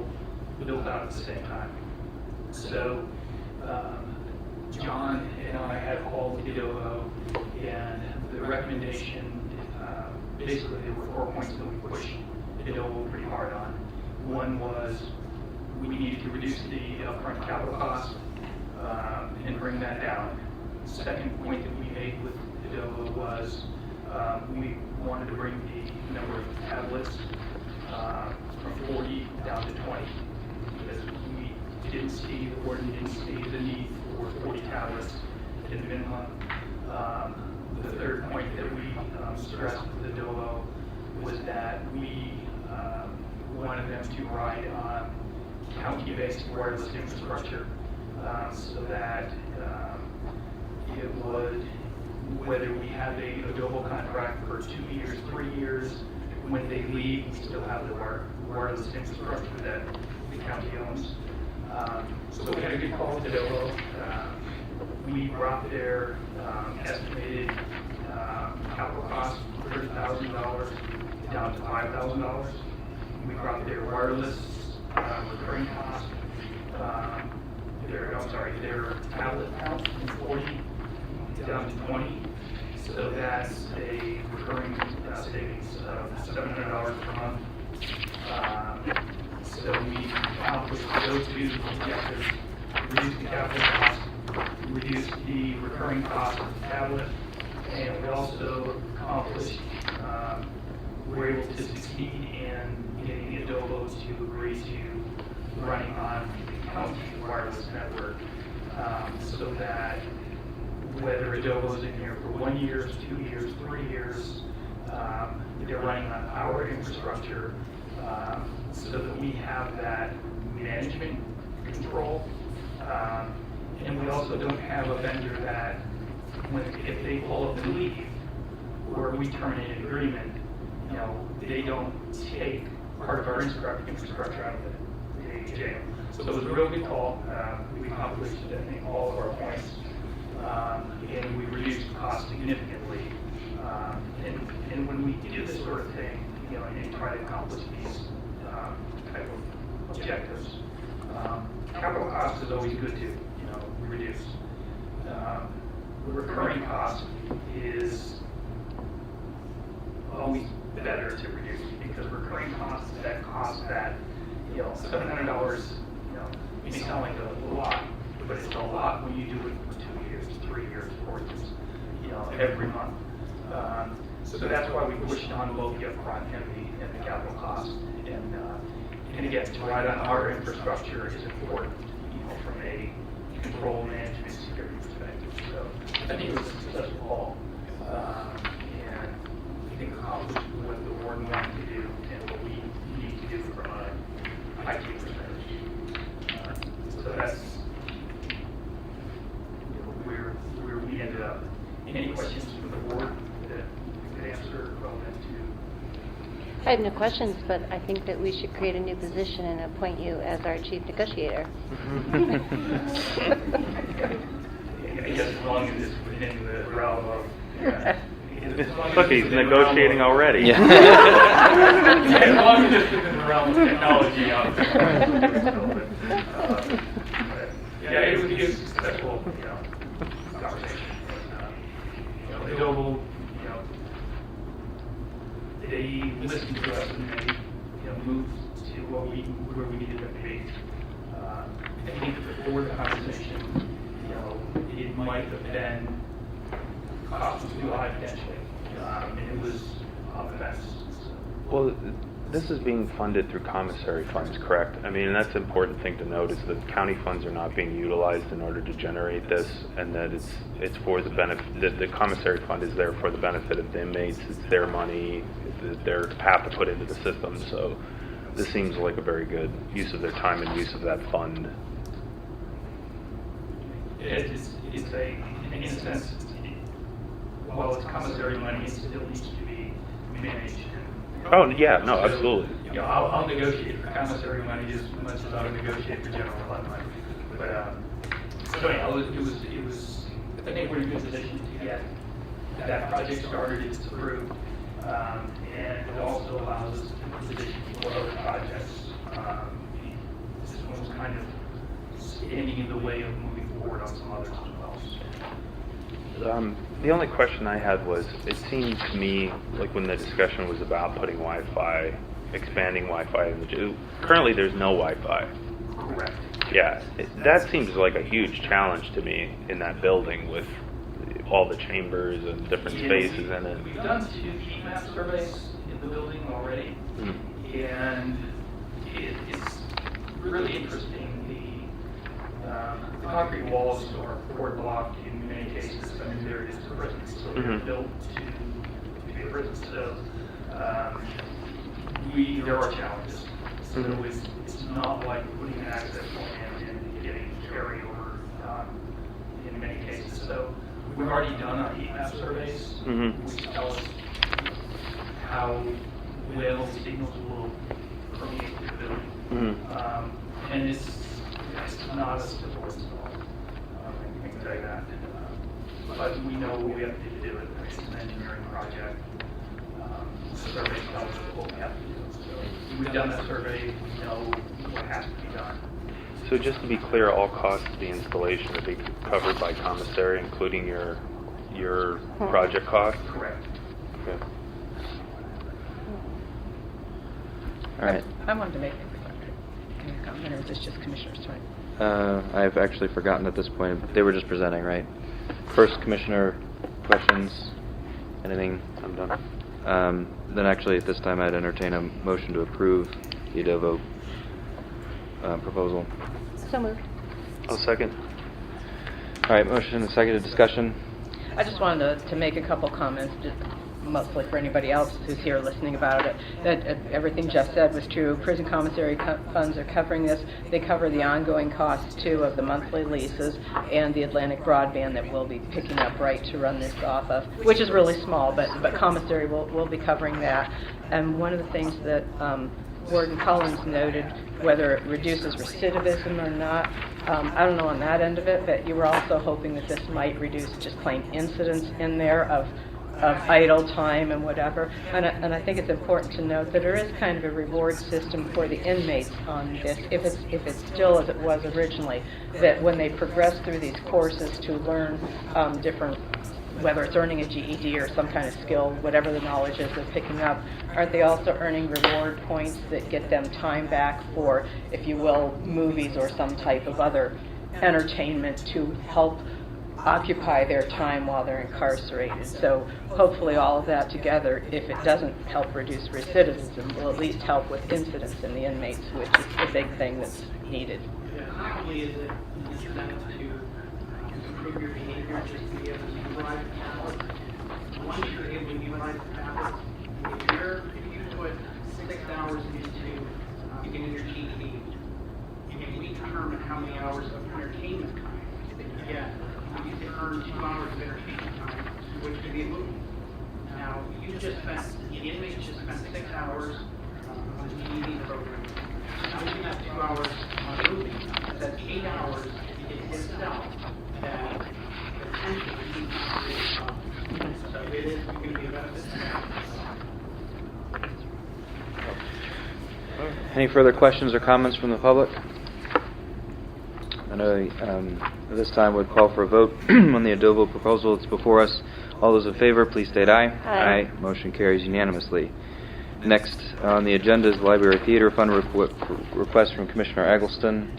built out at the same time. So John and I had called EDOVO, and the recommendation, basically there were 4 points that we pushed EDOVO pretty hard on. One was we needed to reduce the upfront capital cost and bring that down. Second point that we made with EDOVO was we wanted to bring the number of tablets from 40 down to 20, because we didn't see, the board didn't see the need for 40 tablets in the minimum. The third point that we stressed with EDOVO was that we wanted them to ride on county-based wireless infrastructure, so that it would, whether we have a EDOVO contract for 2 years, 3 years, when they leave, we still have the wireless infrastructure that the county owns. So we had a good call with EDOVO. We brought their estimated capital cost from $30,000 down to $5,000. We brought their wireless recurring cost, their tablet count from 40 down to 20. So that's a recurring savings of $700 per month. So So we accomplished those two objectives: reduce the capital cost, reduce the recurring cost of the tablet, and we also accomplished, we're able to succeed in getting EDOVO to agree to running on the county wireless network, so that whether EDOVO is in here for 1 year, 2 years, 3 years, they're running on our infrastructure, so that we have that management control. And we also don't have a vendor that, if they pull up and leave, or we terminate an agreement, they don't take part of our infrastructure out of the jail. So it was a real good call. We accomplished, I think, all of our points, and we reduced costs significantly. And when we do this sort of thing, and try to accomplish these type of objectives, capital cost is always good to reduce. Recurring cost is always better to reduce, because recurring costs, that cost that $700 may sound like a lot, but it's a lot when you do it for 2 years, 3 years, 4 years, every month. So that's why we pushed on both the upfront and the capital cost. And again, to ride on our infrastructure is important, from a control management security perspective. So I think it was a successful call, and I think accomplished what the board wanted to do and what we need to do from a IT perspective. So that's where we ended up. Any questions from the board that we could answer relevant to? I have no questions, but I think that we should create a new position and appoint you as our chief negotiator. I guess as long as it's within the realm of... Look, he's negotiating already. Yeah. As long as it's within the realm of technology. Yeah, it was a successful conversation. EDOVO, they listened to us and they moved to where we needed them to be. I think that before the conversation, it might have been cost was too high potentially, and it was on the fence. Well, this is being funded through commissary funds, correct? I mean, that's an important thing to note, is that county funds are not being utilized in order to generate this, and that it's for the benefit, the commissary fund is there for the benefit of the inmates. It's their money, it's their have to put into the system, so this seems like a very good use of their time and use of that fund. It's in a sense, while it's commissary money, it still needs to be managed. Oh, yeah, no, absolutely. I'll negotiate for commissary money as much as I'll negotiate for general fund money. But, so anyhow, it was, I think we're in a good position to get that project started, it's approved, and it also allows us to position for other projects. This one was kind of standing in the way of moving forward on some others as well. The only question I had was, it seemed to me like when the discussion was about putting Wi-Fi, expanding Wi-Fi in the jail, currently there's no Wi-Fi. Correct. Yeah, that seems like a huge challenge to me in that building with all the chambers and different spaces in it. We've done 2 heat map surveys in the building already, and it's really interesting. The concrete walls are board blocked in many cases. I mean, there is a prison, so they're built to be a prison. So there are challenges. So it's not like putting an access point and getting carryover in many cases. So we've already done our heat map surveys, which tell us how well signals will permeate through the building. And it's not a simple install. I can tell you that. But we know what we have to do it. It's an engineering project. The survey tells us what we have to do. So we've done that survey. We know what has to be done. So just to be clear, all costs of the installation are being covered by commissary, including your project costs? Correct. Okay. All right. I wanted to make comment, or is this just Commissioner's time? I've actually forgotten at this point. They were just presenting, right? First, Commissioner, questions? Anything? I'm done. Then actually, at this time, I'd entertain a motion to approve the EDOVO proposal. So moved. I'll second. All right, motion and seconded discussion. I just wanted to make a couple comments, just mostly for anybody else who's here listening about it, that everything Jeff said was true. Prison commissary funds are covering this. They cover the ongoing costs, too, of the monthly leases and the Atlantic broadband that we'll be picking up right to run this off of, which is really small, but commissary will be covering that. And one of the things that Warden Collins noted, whether it reduces recidivism or not, I don't know on that end of it, but you were also hoping that this might reduce just plain incidents in there of idle time and whatever. And I think it's important to note that there is kind of a reward system for the inmates on this, if it's still as it was originally, that when they progress through these courses to learn different, whether it's earning a GED or some kind of skill, whatever the knowledge is they're picking up, aren't they also earning reward points that get them time back for, if you will, movies or some type of other entertainment to help occupy their time while they're incarcerated? So hopefully all of that together, if it doesn't help reduce recidivism, will at least help with incidents in the inmates, which is the big thing that's needed. Yeah, not only is it an incentive to improve your behavior, just to be able to utilize the tablets. Once you're able to utilize the tablets, if you put 6 hours into getting your GED, and we determine how many hours of entertainment time that you get, you can earn 2 hours of entertainment time, which could be a movie. Now, the inmates just spent 6 hours on the GED program. Now, we have 2 hours on a movie. That's 8 hours in itself that potentially needs to be so it is going to be a benefit to them. Any further questions or comments from the public? I know at this time we'd call for a vote on the EDOVO proposal that's before us. All those in favor, please state aye. Aye. Motion carries unanimously. Next on the agenda is the Library Theater Fund request from Commissioner Eggleston.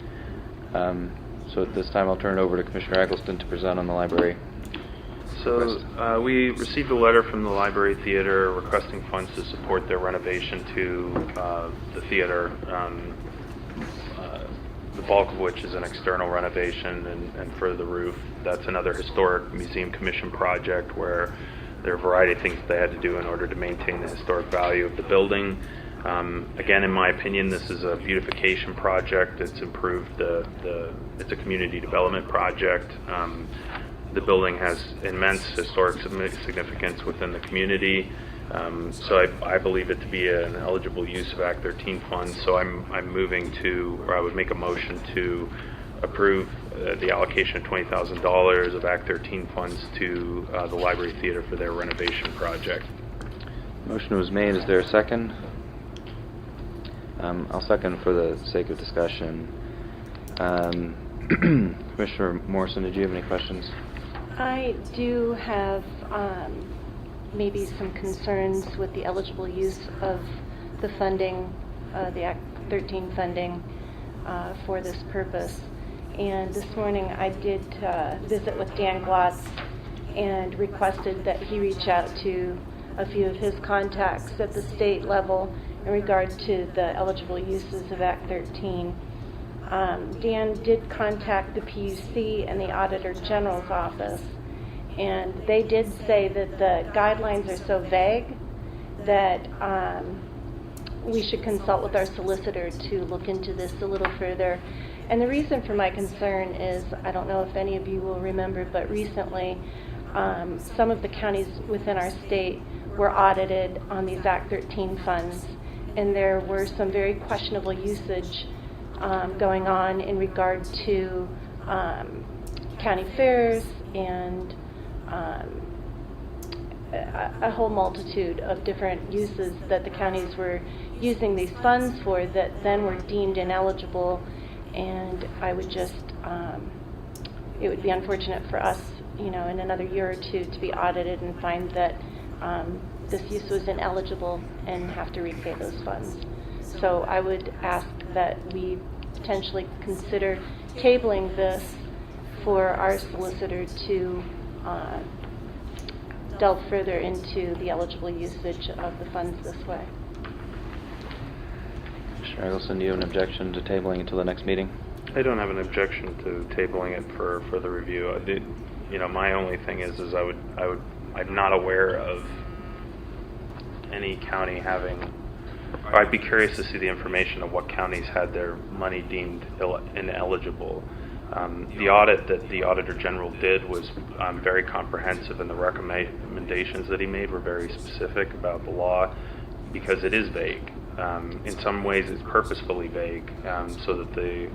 So at this time I'll turn it over to Commissioner Eggleston to present on the library. So we received a letter from the Library Theater requesting funds to support their renovation to the theater, the bulk of which is an external renovation and for the roof. That's another historic museum commission project where there are a variety of things that they had to do in order to maintain the historic value of the building. Again, in my opinion, this is a beautification project. It's improved it's a community development project. The building has immense historic significance within the community. So I believe it to be an eligible use of Act 13 funds. So I'm moving to, or I would make a motion to approve the allocation of $20,000 of Act 13 funds to the Library Theater for their renovation project. Motion was made. Is there a second? I'll second for the sake of discussion. Commissioner Morrison, did you have any questions? I do have maybe some concerns with the eligible use of the funding, the Act 13 funding for this purpose. And this morning I did visit with Dan Glotz and requested that he reach out to a few of his contacts at the state level in regard to the eligible uses of Act 13. Dan did contact the PUC and the Auditor General's office, and they did say that the guidelines are so vague that we should consult with our solicitor to look into this a little further. And the reason for my concern is, I don't know if any of you will remember, but recently some of the counties within our state were audited on these Act 13 funds, and there were some very questionable usage going on in regard to county fairs and a whole multitude of different uses that the counties were using these funds for that then were deemed ineligible. And I would just, it would be unfortunate for us, in another year or two to be audited and find that this use was ineligible and have to repay those funds. So I would ask that we potentially consider tabling this for our solicitor to delve further into the eligible usage of the funds this way. Mr. Eggleston, do you have an objection to tabling until the next meeting? I don't have an objection to tabling it for further review. I did, my only thing is I'm not aware of any county having. I'd be curious to see the information of what counties had their money deemed ineligible. The audit that the Auditor General did was very comprehensive, and the recommendations that he made were very specific about the law because it is vague. In some ways, it's purposefully vague so that the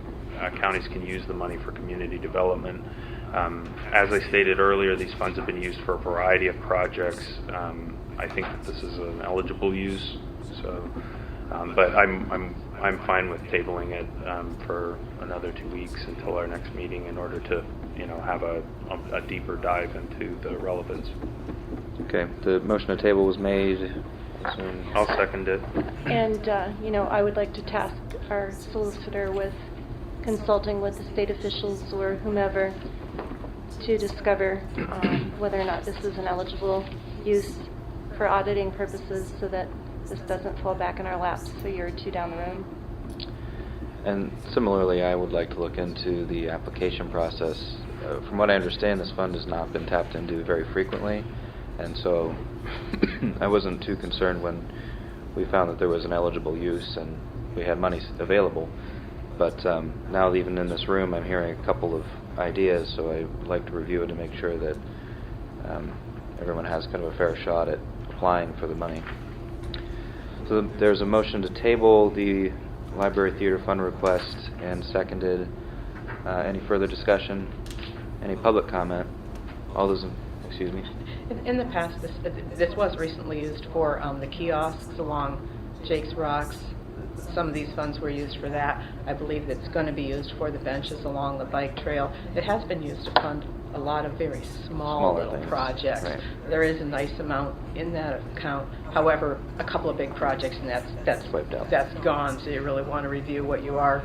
counties can use the money for community development. As I stated earlier, these funds have been used for a variety of projects. I think that this is an eligible use. So, but I'm fine with tabling it for another 2 weeks until our next meeting in order to have a deeper dive into the relevance. Okay, the motion to table was made. I'll second it. And, I would like to task our solicitor with consulting with the state officials or whomever to discover whether or not this is an eligible use for auditing purposes so that this doesn't fall back in our laps a year or two down the road. And similarly, I would like to look into the application process. From what I understand, this fund has not been tapped into very frequently, and so I wasn't too concerned when we found that there was an eligible use and we had money available. But now, even in this room, I'm hearing a couple of ideas, so I would like to review it to make sure that everyone has kind of a fair shot at applying for the money. So there's a motion to table the Library Theater Fund request and seconded. Any further discussion? Any public comment? All those excuse me? In the past, this was recently used for the kiosks along Jake's Rocks. Some of these funds were used for that. I believe it's going to be used for the benches along the bike trail. It has been used to fund a lot of very smaller little things. projects. Right. There is a nice amount in that account. However, a couple of big projects, and that's Wiped out. That's gone. So you really want to review what you are,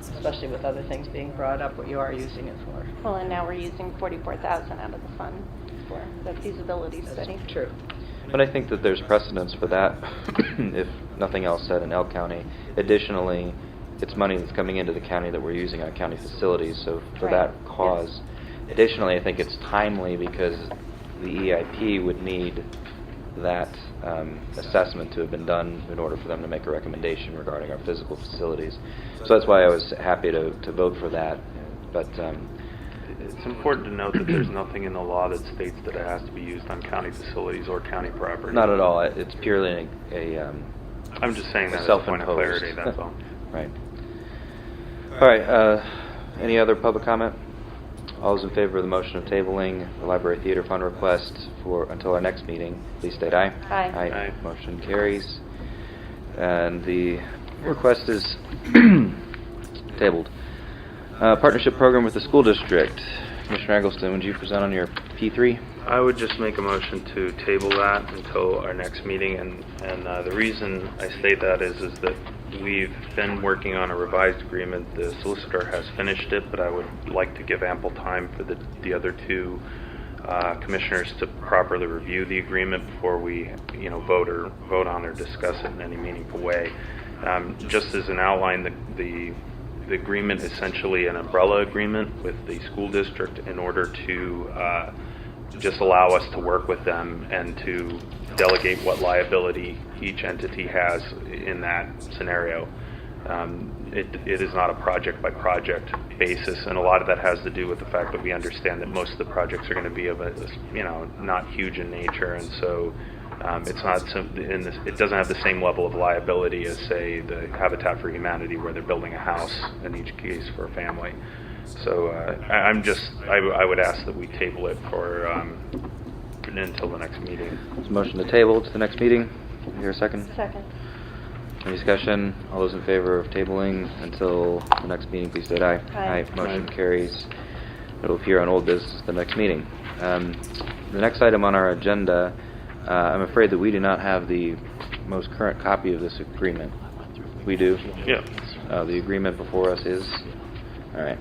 especially with other things being brought up, what you are using it for. Well, and now we're using $44,000 out of the fund for the feasibility study. That's true. But I think that there's precedence for that, if nothing else said in Elk County. Additionally, it's money that's coming into the county that we're using on county facilities, so for Right. that cause. Additionally, I think it's timely because the EIP would need that assessment to have been done in order for them to make a recommendation regarding our physical facilities. So that's why I was happy to vote for that. But It's important to note that there's nothing in the law that states that it has to be used on county facilities or county property. not at all. It's purely I'm just saying that as a point of self-imposed. clarity, that's all. Right. All right. Any other public comment? All those in favor of the motion of tabling the Library Theater Fund request for until our next meeting, please state aye. Aye. Aye. Motion carries. And the request is tabled. Partnership program with the school district. Commissioner Eggleston, would you present on your P3? I would just make a motion to table that until our next meeting, and the reason I state that is that we've been working on a revised agreement. The solicitor has finished it, but I would like to give ample time for the other two commissioners to properly review the agreement before we, vote on or discuss it in any meaningful way. Just as an outline, the agreement is essentially an umbrella agreement with the school district in order to just allow us to work with them and to delegate what liability each entity has in that scenario. It is not a project-by-project basis, and a lot of that has to do with the fact that we understand that most of the projects are going to be of a, not huge in nature, and so it's not it doesn't have the same level of liability as, say, the Habitat for Humanity, where they're building a house in each case for a family. So I would ask that we table it for until the next meeting. There's a motion to table to the next meeting. Here a second. Second. Any discussion? All those in favor of tabling until the next meeting, please state aye. Aye. Motion carries. It'll appear on old business at the next meeting. The next item on our agenda, I'm afraid that we do not have the most current copy of this agreement. We do? Yeah. The agreement before us is? All right.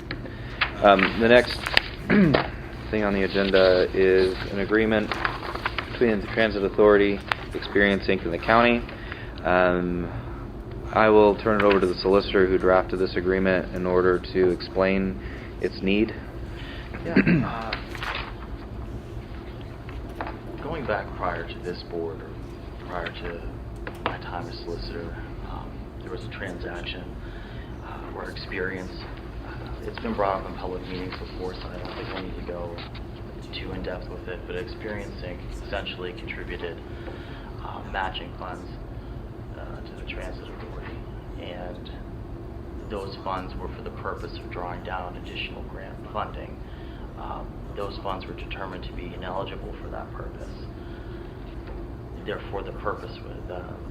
The next thing on the agenda is an agreement between the Transit Authority, Experience Inc. and the county. I will turn it over to the solicitor who drafted this agreement in order to explain its need. Yeah. Going back prior to this board, or prior to my time as solicitor, there was a transaction where Experience, it's been brought up in public meetings before, so I don't think I need to go too in depth with it, but Experience Inc. essentially contributed matching funds to the Transit Authority, and those funds were for the purpose of drawing down additional grant funding. Those funds were determined to be ineligible for that purpose. Therefore, the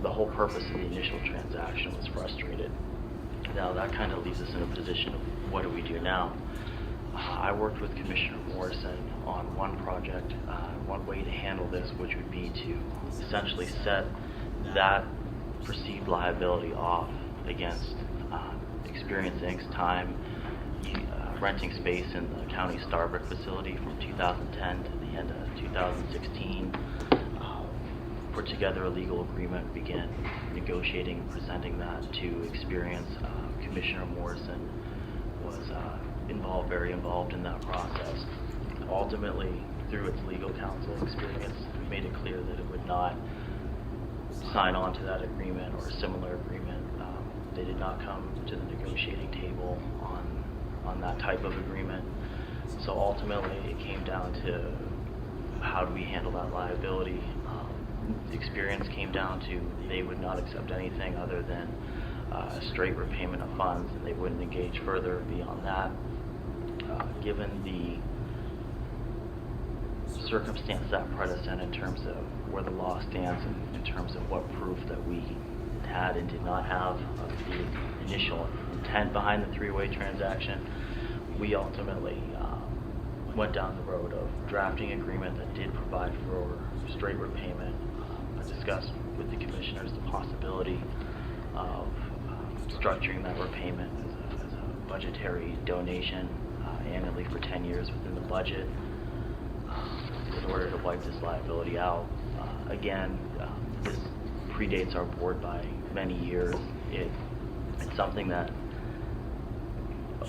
whole purpose of the initial transaction was frustrated. Now, that kind of leaves us in a position of what do we do now? I worked with Commissioner Morrison on one project, one way to handle this, which would be to essentially set that perceived liability off against Experience Inc.'s time renting space in the county Starbuck facility from 2010 to the end of 2016. Put together a legal agreement, began negotiating and presenting that to Experience. Commissioner Morrison was very involved in that process. Ultimately, through its legal counsel, Experience made it clear that it would not sign on to that agreement or a similar agreement. They did not come to the negotiating table on that type of agreement. So ultimately, it came down to how do we handle that liability. Experience came down to they would not accept anything other than straight repayment of funds, and they wouldn't engage further beyond that. Given the circumstance that present in terms of where the law stands and in terms of what proof that we had and did not have of the initial intent behind the three-way transaction, we ultimately went down the road of drafting an agreement that did provide for straight repayment. I discussed with the commissioners the possibility of structuring that repayment as a budgetary donation annually for 10 years within the budget in order to wipe this liability out. Again, this predates our board by many years. It's something that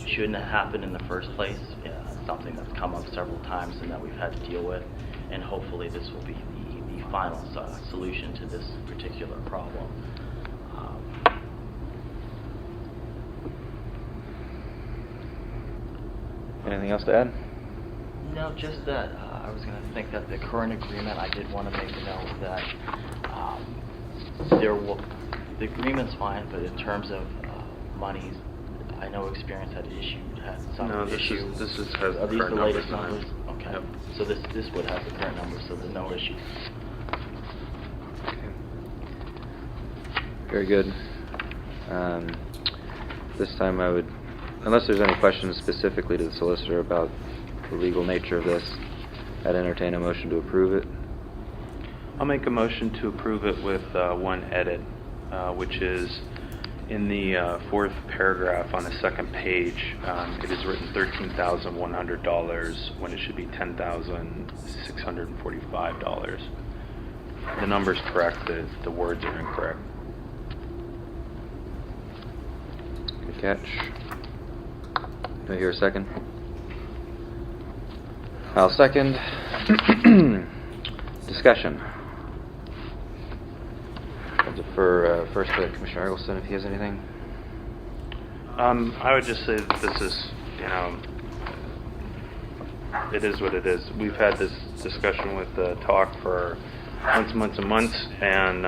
shouldn't have happened in the first place. It's something that's come up several times and that we've had to deal with, and hopefully this will be the final solution to this particular problem. Anything else to add? No, just that I was going to think that the current agreement, I did want to make a note that the agreement's fine, but in terms of monies, I know Experience had some issue. This has Are the these current the latest numbers. numbers? Okay. Yep. So this would have the current numbers, so there's no issue. Very good. This time I would, unless there's any questions specifically to the solicitor about the legal nature of this, I'd entertain a motion to approve it. I'll make a motion to approve it with one edit, which is in the fourth paragraph on the second page. It is written $13,100 when it should be $10,645. The number's correct, the words are incorrect. Good catch. Do I hear a second? I'll second. Discussion. I'll defer first to Commissioner Eggleston if he has anything. I would just say that this is, it is what it is. We've had this discussion with Talk for months and months, and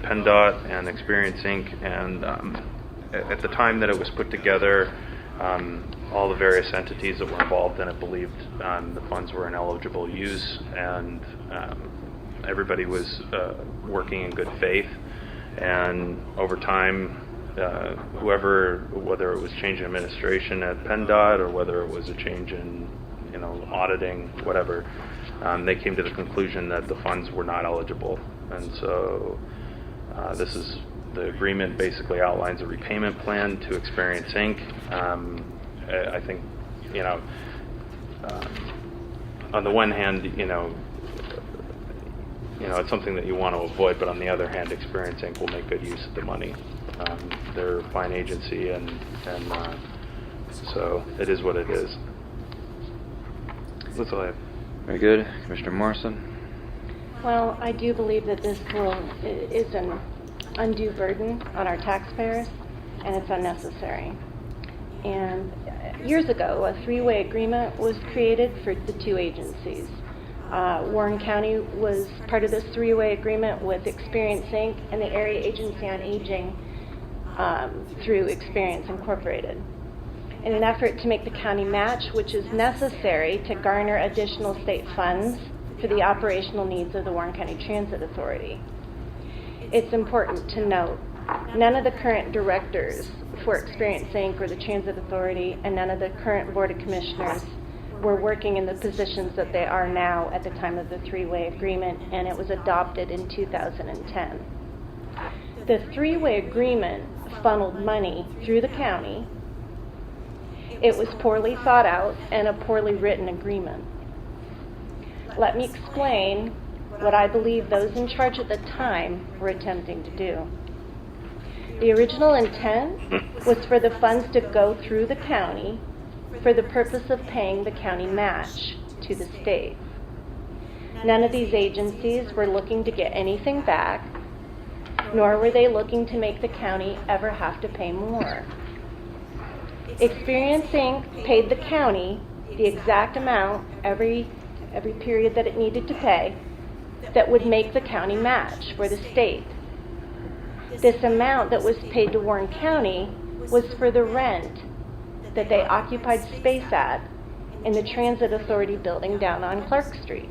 PennDOT and Experience Inc. And at the time that it was put together, all the various entities that were involved in it believed the funds were in eligible use, and everybody was working in good faith. And over time, whether it was change in administration at PennDOT or whether it was a change in auditing, whatever, they came to the conclusion that the funds were not eligible. And so this is The agreement basically outlines a repayment plan to Experience Inc. I think, on the one hand, it's something that you want to avoid, but on the other hand, Experience Inc. will make good use of the money. They're a fine agency, and so it is what it is. That's all I have. Very good. Commissioner Morrison? Well, I do believe that this is an undue burden on our taxpayers, and it's unnecessary. And years ago, a three-way agreement was created for the two agencies. Warren County was part of this three-way agreement with Experience Inc. and the Area Agency on Aging through Experience Incorporated, in an effort to make the county match, which is necessary to garner additional state funds for the operational needs of the Warren County Transit Authority. It's important to note, none of the current directors for Experience Inc. or the Transit Authority, and none of the current Board of Commissioners were working in the positions that they are now at the time of the three-way agreement, and it was adopted in 2010. The three-way agreement funneled money through the county. It was poorly thought out and a poorly written agreement. Let me explain what I believe those in charge at the time were attempting to do. The original intent was for the funds to go through the county for the purpose of paying the county match to the state. None of these agencies were looking to get anything back, nor were they looking to make the county ever have to pay more. Experience Inc. paid the county the exact amount every period that it needed to pay that would make the county match for the state. This amount that was paid to Warren County was for the rent that they occupied space at in the Transit Authority building down on Clark Street.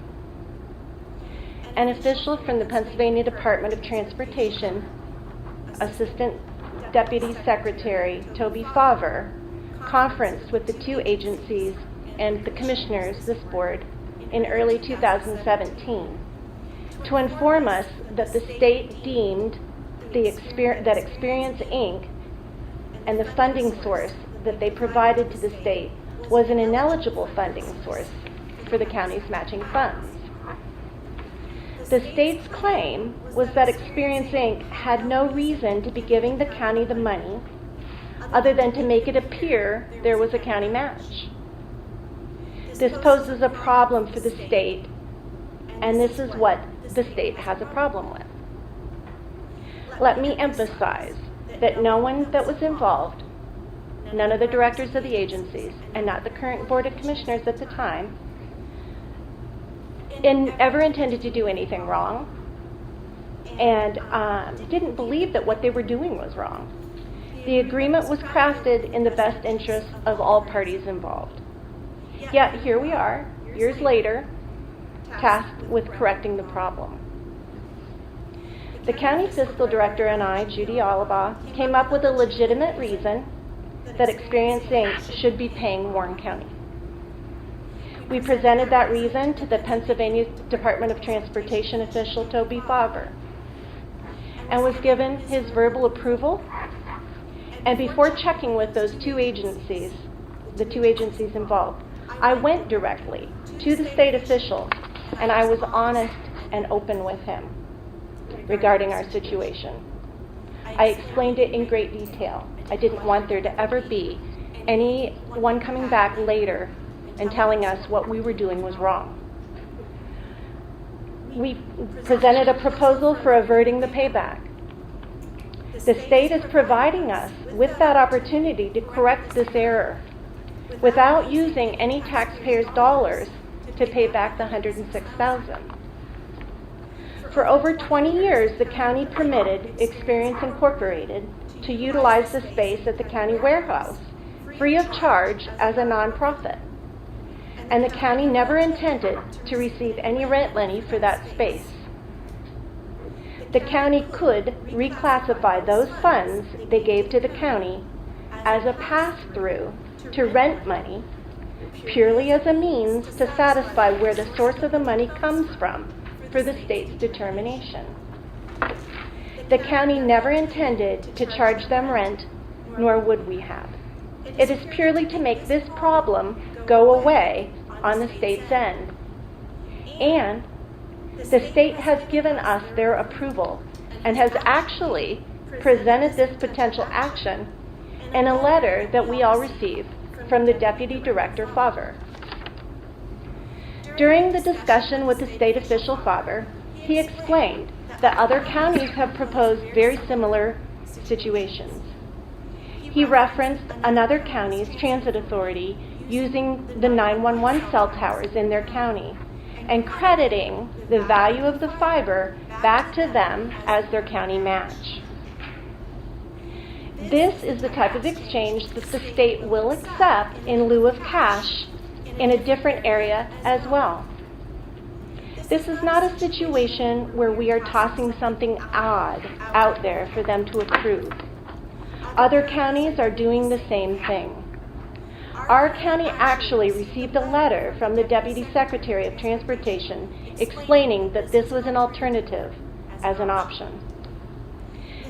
An official from the Pennsylvania Department of Transportation, Assistant Deputy Secretary Toby Favre, conferenced with the two agencies and the commissioners, this board, in early 2017 to inform us that the state deemed that Experience Inc. and the funding source that they provided to the state was an ineligible funding source for the county's matching funds. The state's claim was that Experience Inc. had no reason to be giving the county the money other than to make it appear there was a county match. This poses a problem for the state, and this is what the state has a problem with. Let me emphasize that no one that was involved, none of the directors of the agencies, and not the current Board of Commissioners at the time, ever intended to do anything wrong, and didn't believe that what they were doing was wrong. The agreement was crafted in the best interest of all parties involved. Yet here we are, years later, tasked with correcting the problem. The county fiscal director and I, Judy Olibaugh, came up with a legitimate reason that Experience Inc. should be paying Warren County. We presented that reason to the Pennsylvania Department of Transportation official Toby Favre and was given his verbal approval. And before checking with those two agencies, the two agencies involved, I went directly to the state official and I was honest and open with him regarding our situation. I explained it in great detail. I didn't want there to ever be anyone coming back later and telling us what we were doing was wrong. We presented a proposal for averting the payback. The state is providing us with that opportunity to correct this error without using any taxpayers' dollars to pay back the $106,000. For over 20 years, the county permitted Experience Incorporated to utilize the space at the county warehouse free of charge as a nonprofit. And the county never intended to receive any rent money for that space. The county could reclassify those funds they gave to the county as a pass-through to rent money purely as a means to satisfy where the source of the money comes from for the state's determination. The county never intended to charge them rent, nor would we have. It is purely to make this problem go away on the state's end. And the state has given us their approval and has actually presented this potential action in a letter that we all received from the Deputy Director Favre. During the discussion with the state official Favre, he explained that other counties have proposed very similar situations. He referenced another county's transit authority using the 911 cell towers in their county and crediting the value of the fiber back to them as their county match. This is the type of exchange that the state will accept in lieu of cash in a different area as well. This is not a situation where we are tossing something odd out there for them to approve. Other counties are doing the same thing. Our county actually received a letter from the Deputy Secretary of Transportation explaining that this was an alternative as an option.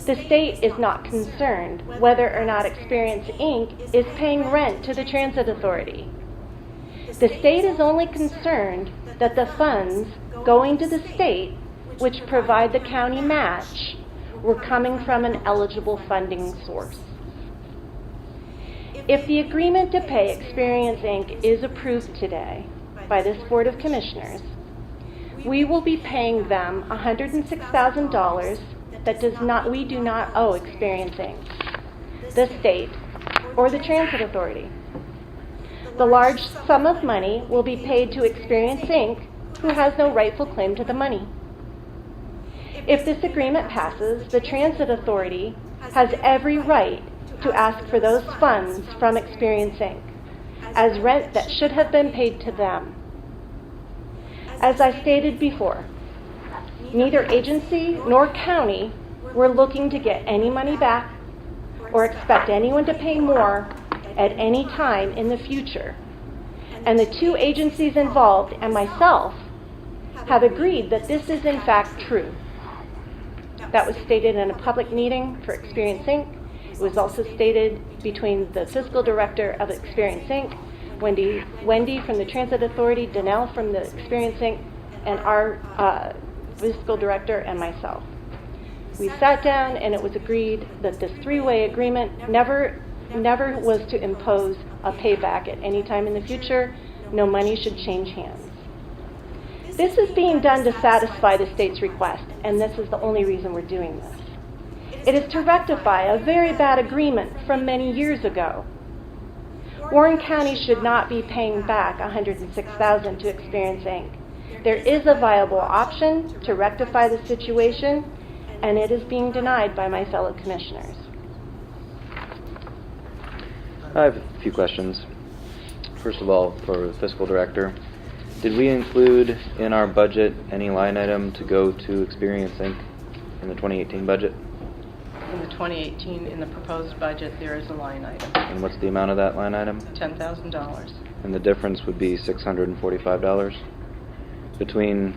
The state is not concerned whether or not Experience Inc. is paying rent to the Transit Authority. The state is only concerned that the funds going to the state, which provide the county match, were coming from an eligible funding source. If the agreement to pay Experience Inc. is approved today by this Board of Commissioners, we will be paying them $106,000 that we do not owe Experience Inc., the state, or the Transit Authority. The large sum of money will be paid to Experience Inc., who has no rightful claim to the money. If this agreement passes, the Transit Authority has every right to ask for those funds from Experience Inc. as rent that should have been paid to them. As I stated before, neither agency nor county were looking to get any money back or expect anyone to pay more at any time in the future. And the two agencies involved and myself have agreed that this is in fact true. That was stated in a public meeting for Experience Inc. It was also stated between the Fiscal Director of Experience Inc., Wendy from the Transit Authority, Danelle from the Experience Inc., and our Fiscal Director and myself. We sat down and it was agreed that this three-way agreement never was to impose a payback at any time in the future. No money should change hands. This is being done to satisfy the state's request, and this is the only reason we're doing this. It is to rectify a very bad agreement from many years ago. Warren County should not be paying back $106,000 to Experience Inc. There is a viable option to rectify the situation, and it is being denied by my fellow commissioners. I have a few questions. First of all, for the Fiscal Director, did we include in our budget any line item to go to Experience Inc. in the 2018 budget? In the 2018, in the proposed budget, there is a line item, And what's the amount of that line item? $10,000. And the difference would be $645 between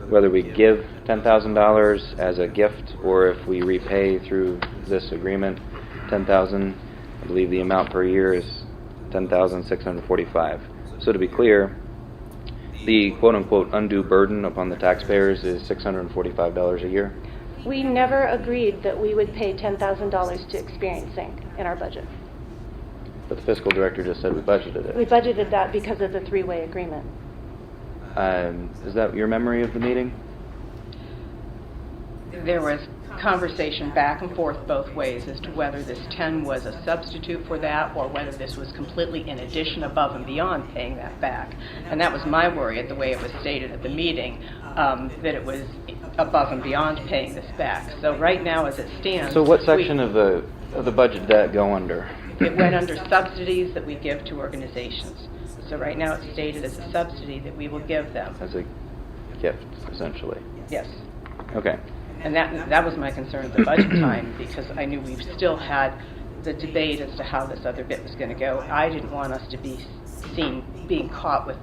whether we give $10,000 as a gift or if we repay through this agreement $10,000. I believe the amount per year is $10,645. So to be clear, the quote-unquote undue burden upon the taxpayers is $645 a year. We never agreed that we would pay $10,000 to Experience Inc. in our budget. But the Fiscal Director just said we budgeted We it. budgeted that because of the three-way agreement. Is that your memory of the meeting? There was conversation back and forth both ways as to whether this 10 was a substitute for that or whether this was completely in addition, above and beyond paying that back. And that was my worry at the way it was stated at the meeting, that it was above and beyond paying this back. So right now as it stands... So what section of the budget did that go under? It went under subsidies that we give to organizations. So right now it's stated as a subsidy that we will give them. As a gift, essentially. Yes. Okay. And that was my concern at the budget time, because I knew we still had the debate as to how this other bit was going to go. I didn't want us to be seen being caught with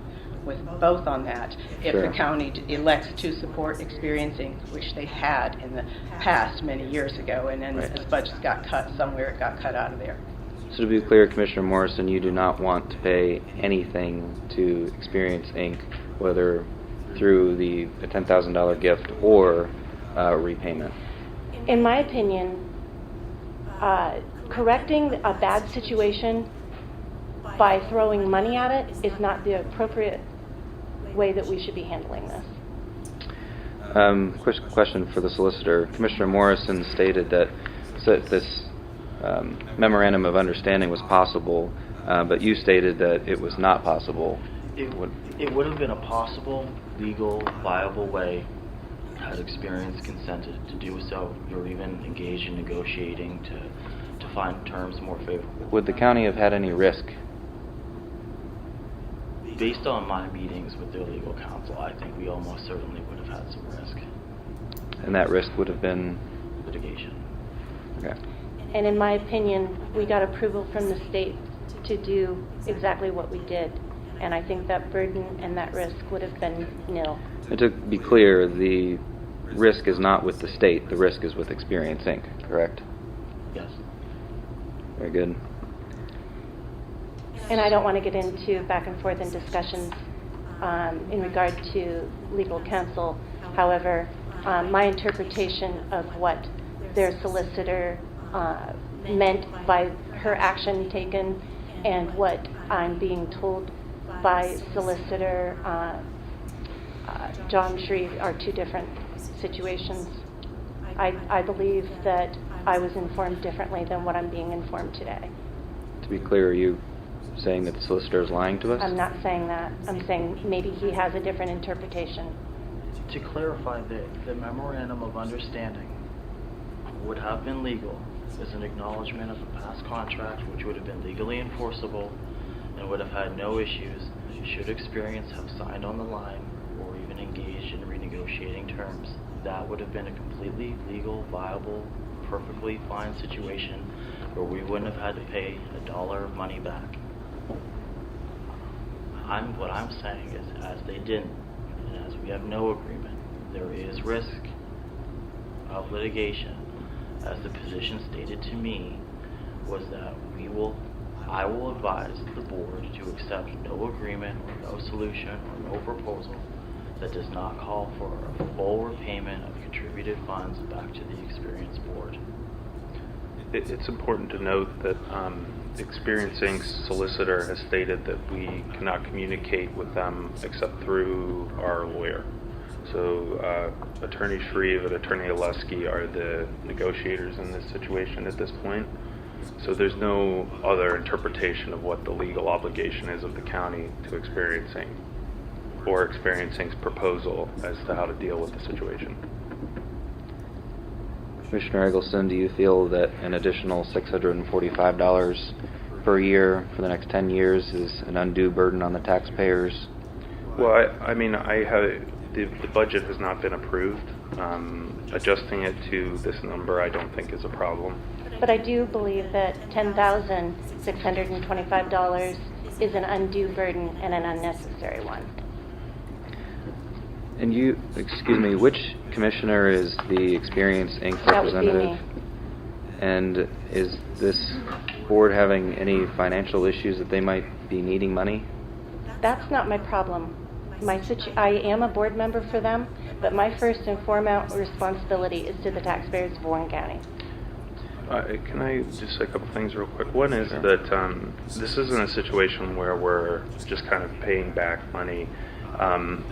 with both on that if Sure. the county elects to support experiencing, which they had in the past many years ago, and then Right. as budgets got cut, somewhere it got cut out of there. So to be clear, Commissioner Morrison, you do not want to pay anything to Experience Inc., whether through a $10,000 gift or repayment. In my opinion, correcting a bad situation by throwing money at it is not the appropriate way that we should be handling this. Question for the solicitor. Commissioner Morrison stated that this memorandum of understanding was possible, but you stated that it was not possible. It would have been a possible, legal, viable way had Experience consented to do so, or even engaged in negotiating to find terms more favorable. Would the county have had any risk? Based on my meetings with their legal counsel, I think we almost certainly would have had some risk. And that risk would have been? Litigation. Okay. And in my opinion, we got approval from the state to do exactly what we did. And I think that burden and that risk would have been nil. And to be clear, the risk is not with the state, the risk is with Experience Inc., correct? Yes. Very good. And I don't want to get into back and forth in discussions in regard to legal counsel. However, my interpretation of what their solicitor meant by her action taken and what I'm being told by solicitor John Shreve are two different situations. I believe that I was informed differently than what I'm being informed today. To be clear, are you saying that the solicitor is lying to us? I'm not saying that. I'm saying maybe he has a different interpretation. To clarify, the memorandum of understanding would have been legal as an acknowledgement of a past contract which would have been legally enforceable and would have had no issues should Experience have signed on the line or even engaged in renegotiating terms. That would have been a completely legal, viable, perfectly fine situation where we wouldn't have had to pay $1 of money back. What I'm saying is, as they didn't, and as we have no agreement, there is risk of litigation. As the position stated to me was that I will advise the board to accept no agreement or no solution or no proposal that does not call for a full repayment of contributed funds back to the Experience board. It's important to note that Experience Inc.'s solicitor has stated that we cannot communicate with them except through our lawyer. So Attorney Shreve and Attorney Oleski are the negotiators in this situation at this point. So there's no other interpretation of what the legal obligation is of the county to Experience Inc. or Experience Inc.'s proposal as to how to deal with the situation. Commissioner Eggleston, do you feel that an additional $645 per year for the next 10 years is an undue burden on the taxpayers? Well, the budget has not been approved. Adjusting it to this number I don't think is a problem. But I do believe that $10,625 is an undue burden and an unnecessary one. And which commissioner is the Experience Inc. That would be representative? me. And is this board having any financial issues that they might be needing money? That's not my problem. I am a board member for them, but my first and foremost responsibility is to the taxpayers of Warren County. Can I just say a couple things real quick? One is that this isn't a situation where we're just kind of paying back money.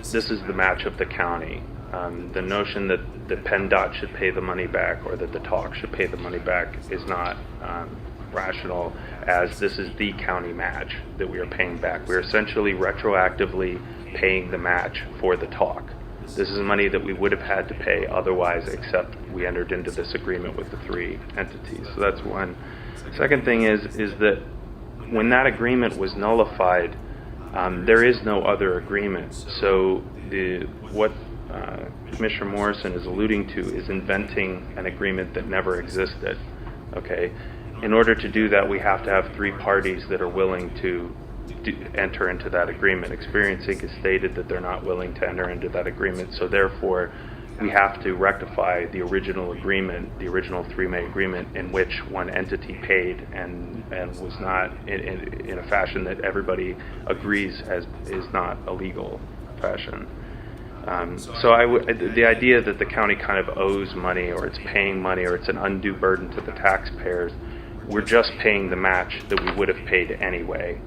This is the match of the county. The notion that the PennDOT should pay the money back or that the TALC should pay the money back is not rational, as this is the county match that we are paying back. We're essentially retroactively paying the match for the TALC. This is money that we would have had to pay otherwise, except we entered into this agreement with the three entities. So that's one. Second thing is that when that agreement was nullified, there is no other agreement. So what Commissioner Morrison is alluding to is inventing an agreement that never existed. Okay. In order to do that, we have to have three parties that are willing to enter into that agreement. Experience Inc. has stated that they're not willing to enter into that agreement, so therefore we have to rectify the original agreement, the original 3-May agreement, in which one entity paid and was not in a fashion that everybody agrees is not a legal fashion. So the idea that the county kind of owes money, or it's paying money, or it's an undue burden to the taxpayers, we're just paying the match that we would have paid anyway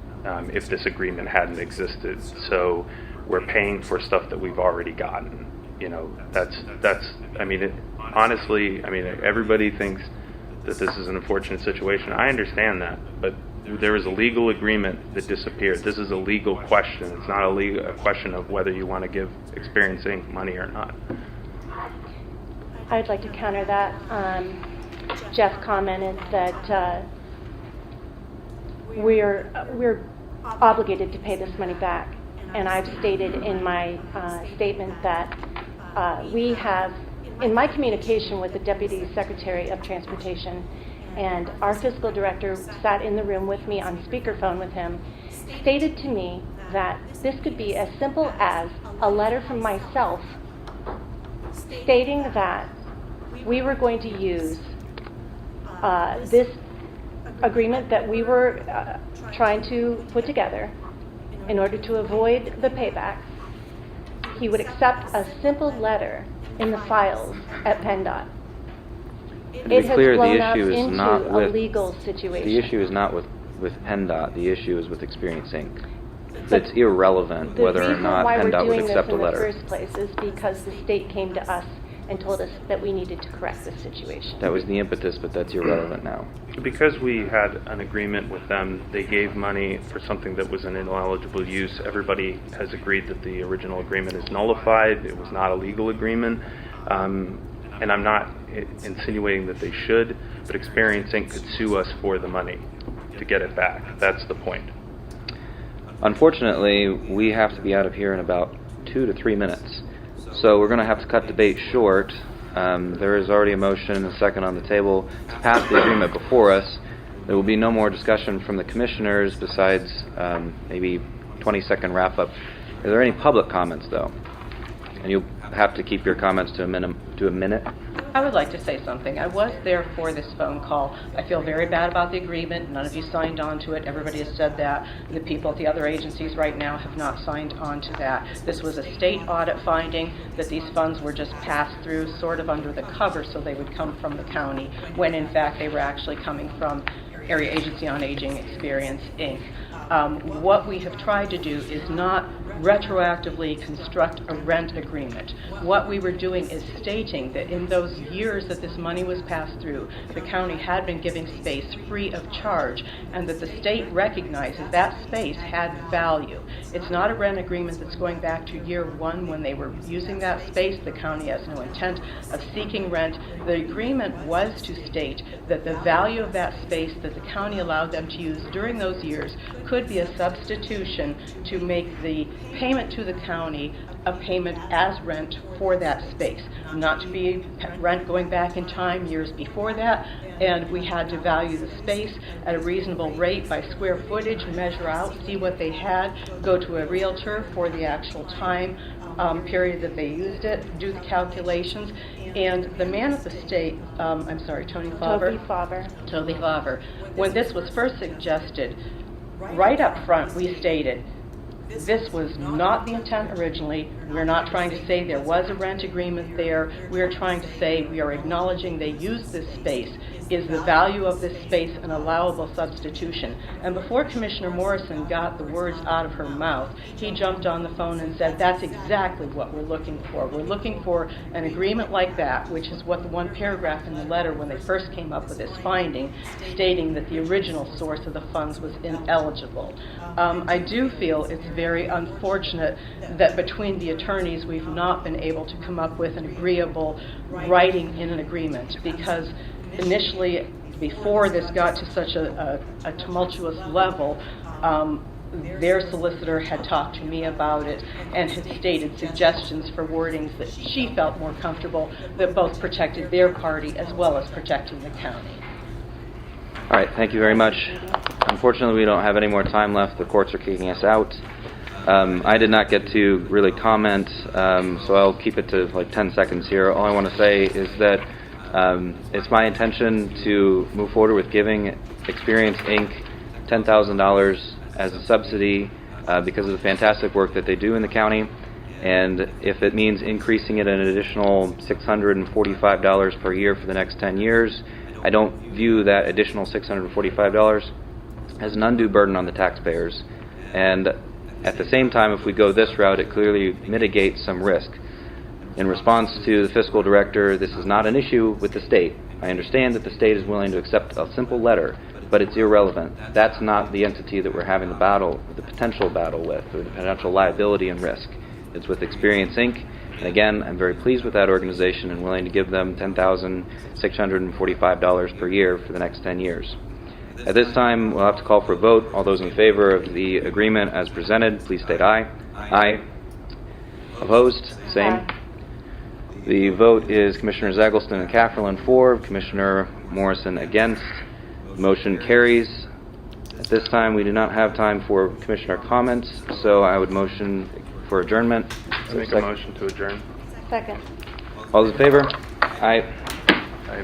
if this agreement hadn't existed. So we're paying for stuff that we've already gotten. That's. I mean, honestly, everybody thinks that this is an unfortunate situation. I understand that, but there is a legal agreement that disappeared. This is a legal question. It's not a question of whether you want to give Experience Inc. money or not. I'd like to counter that. Jeff commented that we're obligated to pay this money back, and I've stated in my statement that we have, in my communication with the Deputy Secretary of Transportation, and our fiscal director sat in the room with me on speakerphone with him, stated to me that this could be as simple as a letter from myself stating that we were going to use this agreement that we were trying to put together in order to avoid the payback. He would accept a simple letter in the files at PennDOT. And to be clear, the issue is not a with legal situation. The issue is not with PennDOT. The issue is with Experience Inc. It's irrelevant whether or not PennDOT would accept a letter. The reason why we're doing this in the first place is because the state came to us and told us that we needed to correct this situation. That was the impetus, but that's irrelevant now. Because we had an agreement with them, they gave money for something that was an ineligible use. Everybody has agreed that the original agreement is nullified. It was not a legal agreement. And I'm not insinuating that they should, but Experience Inc. could sue us for the money to get it back. That's the point. Unfortunately, we have to be out of here in about 2 to 3 minutes. So we're going to have to cut debate short. There is already a motion and a second on the table to pass the agreement before us. There will be no more discussion from the commissioners besides maybe 20-second wrap-up. Are there any public comments, though? And you'll have to keep your comments to a minute. I would like to say something. I was there for this phone call. I feel very bad about the agreement. None of you signed on to it. Everybody has said that. The people at the other agencies right now have not signed on to that. This was a state audit finding that these funds were just passed through sort of under the cover so they would come from the county, when in fact they were actually coming from Area Agency on Aging Experience Inc. What we have tried to do is not retroactively construct a rent agreement. What we were doing is stating that in those years that this money was passed through, the county had been giving space free of charge, and that the state recognizes that space had value. It's not a rent agreement that's going back to year one when they were using that space. The county has no intent of seeking rent. The agreement was to state that the value of that space that the county allowed them to use during those years could be a substitution to make the payment to the county a payment as rent for that space, not to be rent going back in time years before that. And we had to value the space at a reasonable rate by square footage, measure out, see what they had, go to a realtor for the actual time period that they used it, do the calculations. And the man at the state, Toby Favre, when this was first suggested, right up front we stated, this was not the intent originally. We're not trying to say there was a rent agreement there. We're trying to say we are acknowledging they used this space. Is the value of this space an allowable substitution? And before Commissioner Morrison got the words out of her mouth, he jumped on the phone and said, that's exactly what we're looking for. We're looking for an agreement like that, which is what the one paragraph in the letter when they first came up with this finding, stating that the original source of the funds was ineligible. I do feel it's very unfortunate that between the attorneys we've not been able to come up with an agreeable writing in an agreement, because initially, before this got to such a tumultuous level, their solicitor had talked to me about it and had stated suggestions for wordings that she felt more comfortable that both protected their party as well as protecting the county. All right, thank you very much. Unfortunately, we don't have any more time left. The courts are kicking us out. I did not get to really comment, so I'll keep it to like 10 seconds here. All I want to say is that it's my intention to move forward with giving Experience Inc. $10,000 as a subsidy because of the fantastic work that they do in the county. And if it means increasing it an additional $645 per year for the next 10 years, I don't view that additional $645 as an undue burden on the taxpayers. And at the same time, if we go this route, it clearly mitigates some risk. In response to the fiscal director, this is not an issue with the state. I understand that the state is willing to accept a simple letter, but it's irrelevant. That's not the entity that we're having the potential battle with, or the potential liability and risk. It's with Experience Inc. And again, I'm very pleased with that organization and willing to give them $10,645 per year for the next 10 years. At this time, we'll have to call for a vote. All those in favor of the agreement as presented, please state aye. Aye. Opposed? Same. Aye. The vote is Commissioners Eggleston and Cafferlin for, Commissioner Morrison against. Motion carries. At this time, we do not have time for Commissioner comments, so I would motion for adjournment. I make a motion to adjourn. Second. All those in favor? Aye. Aye.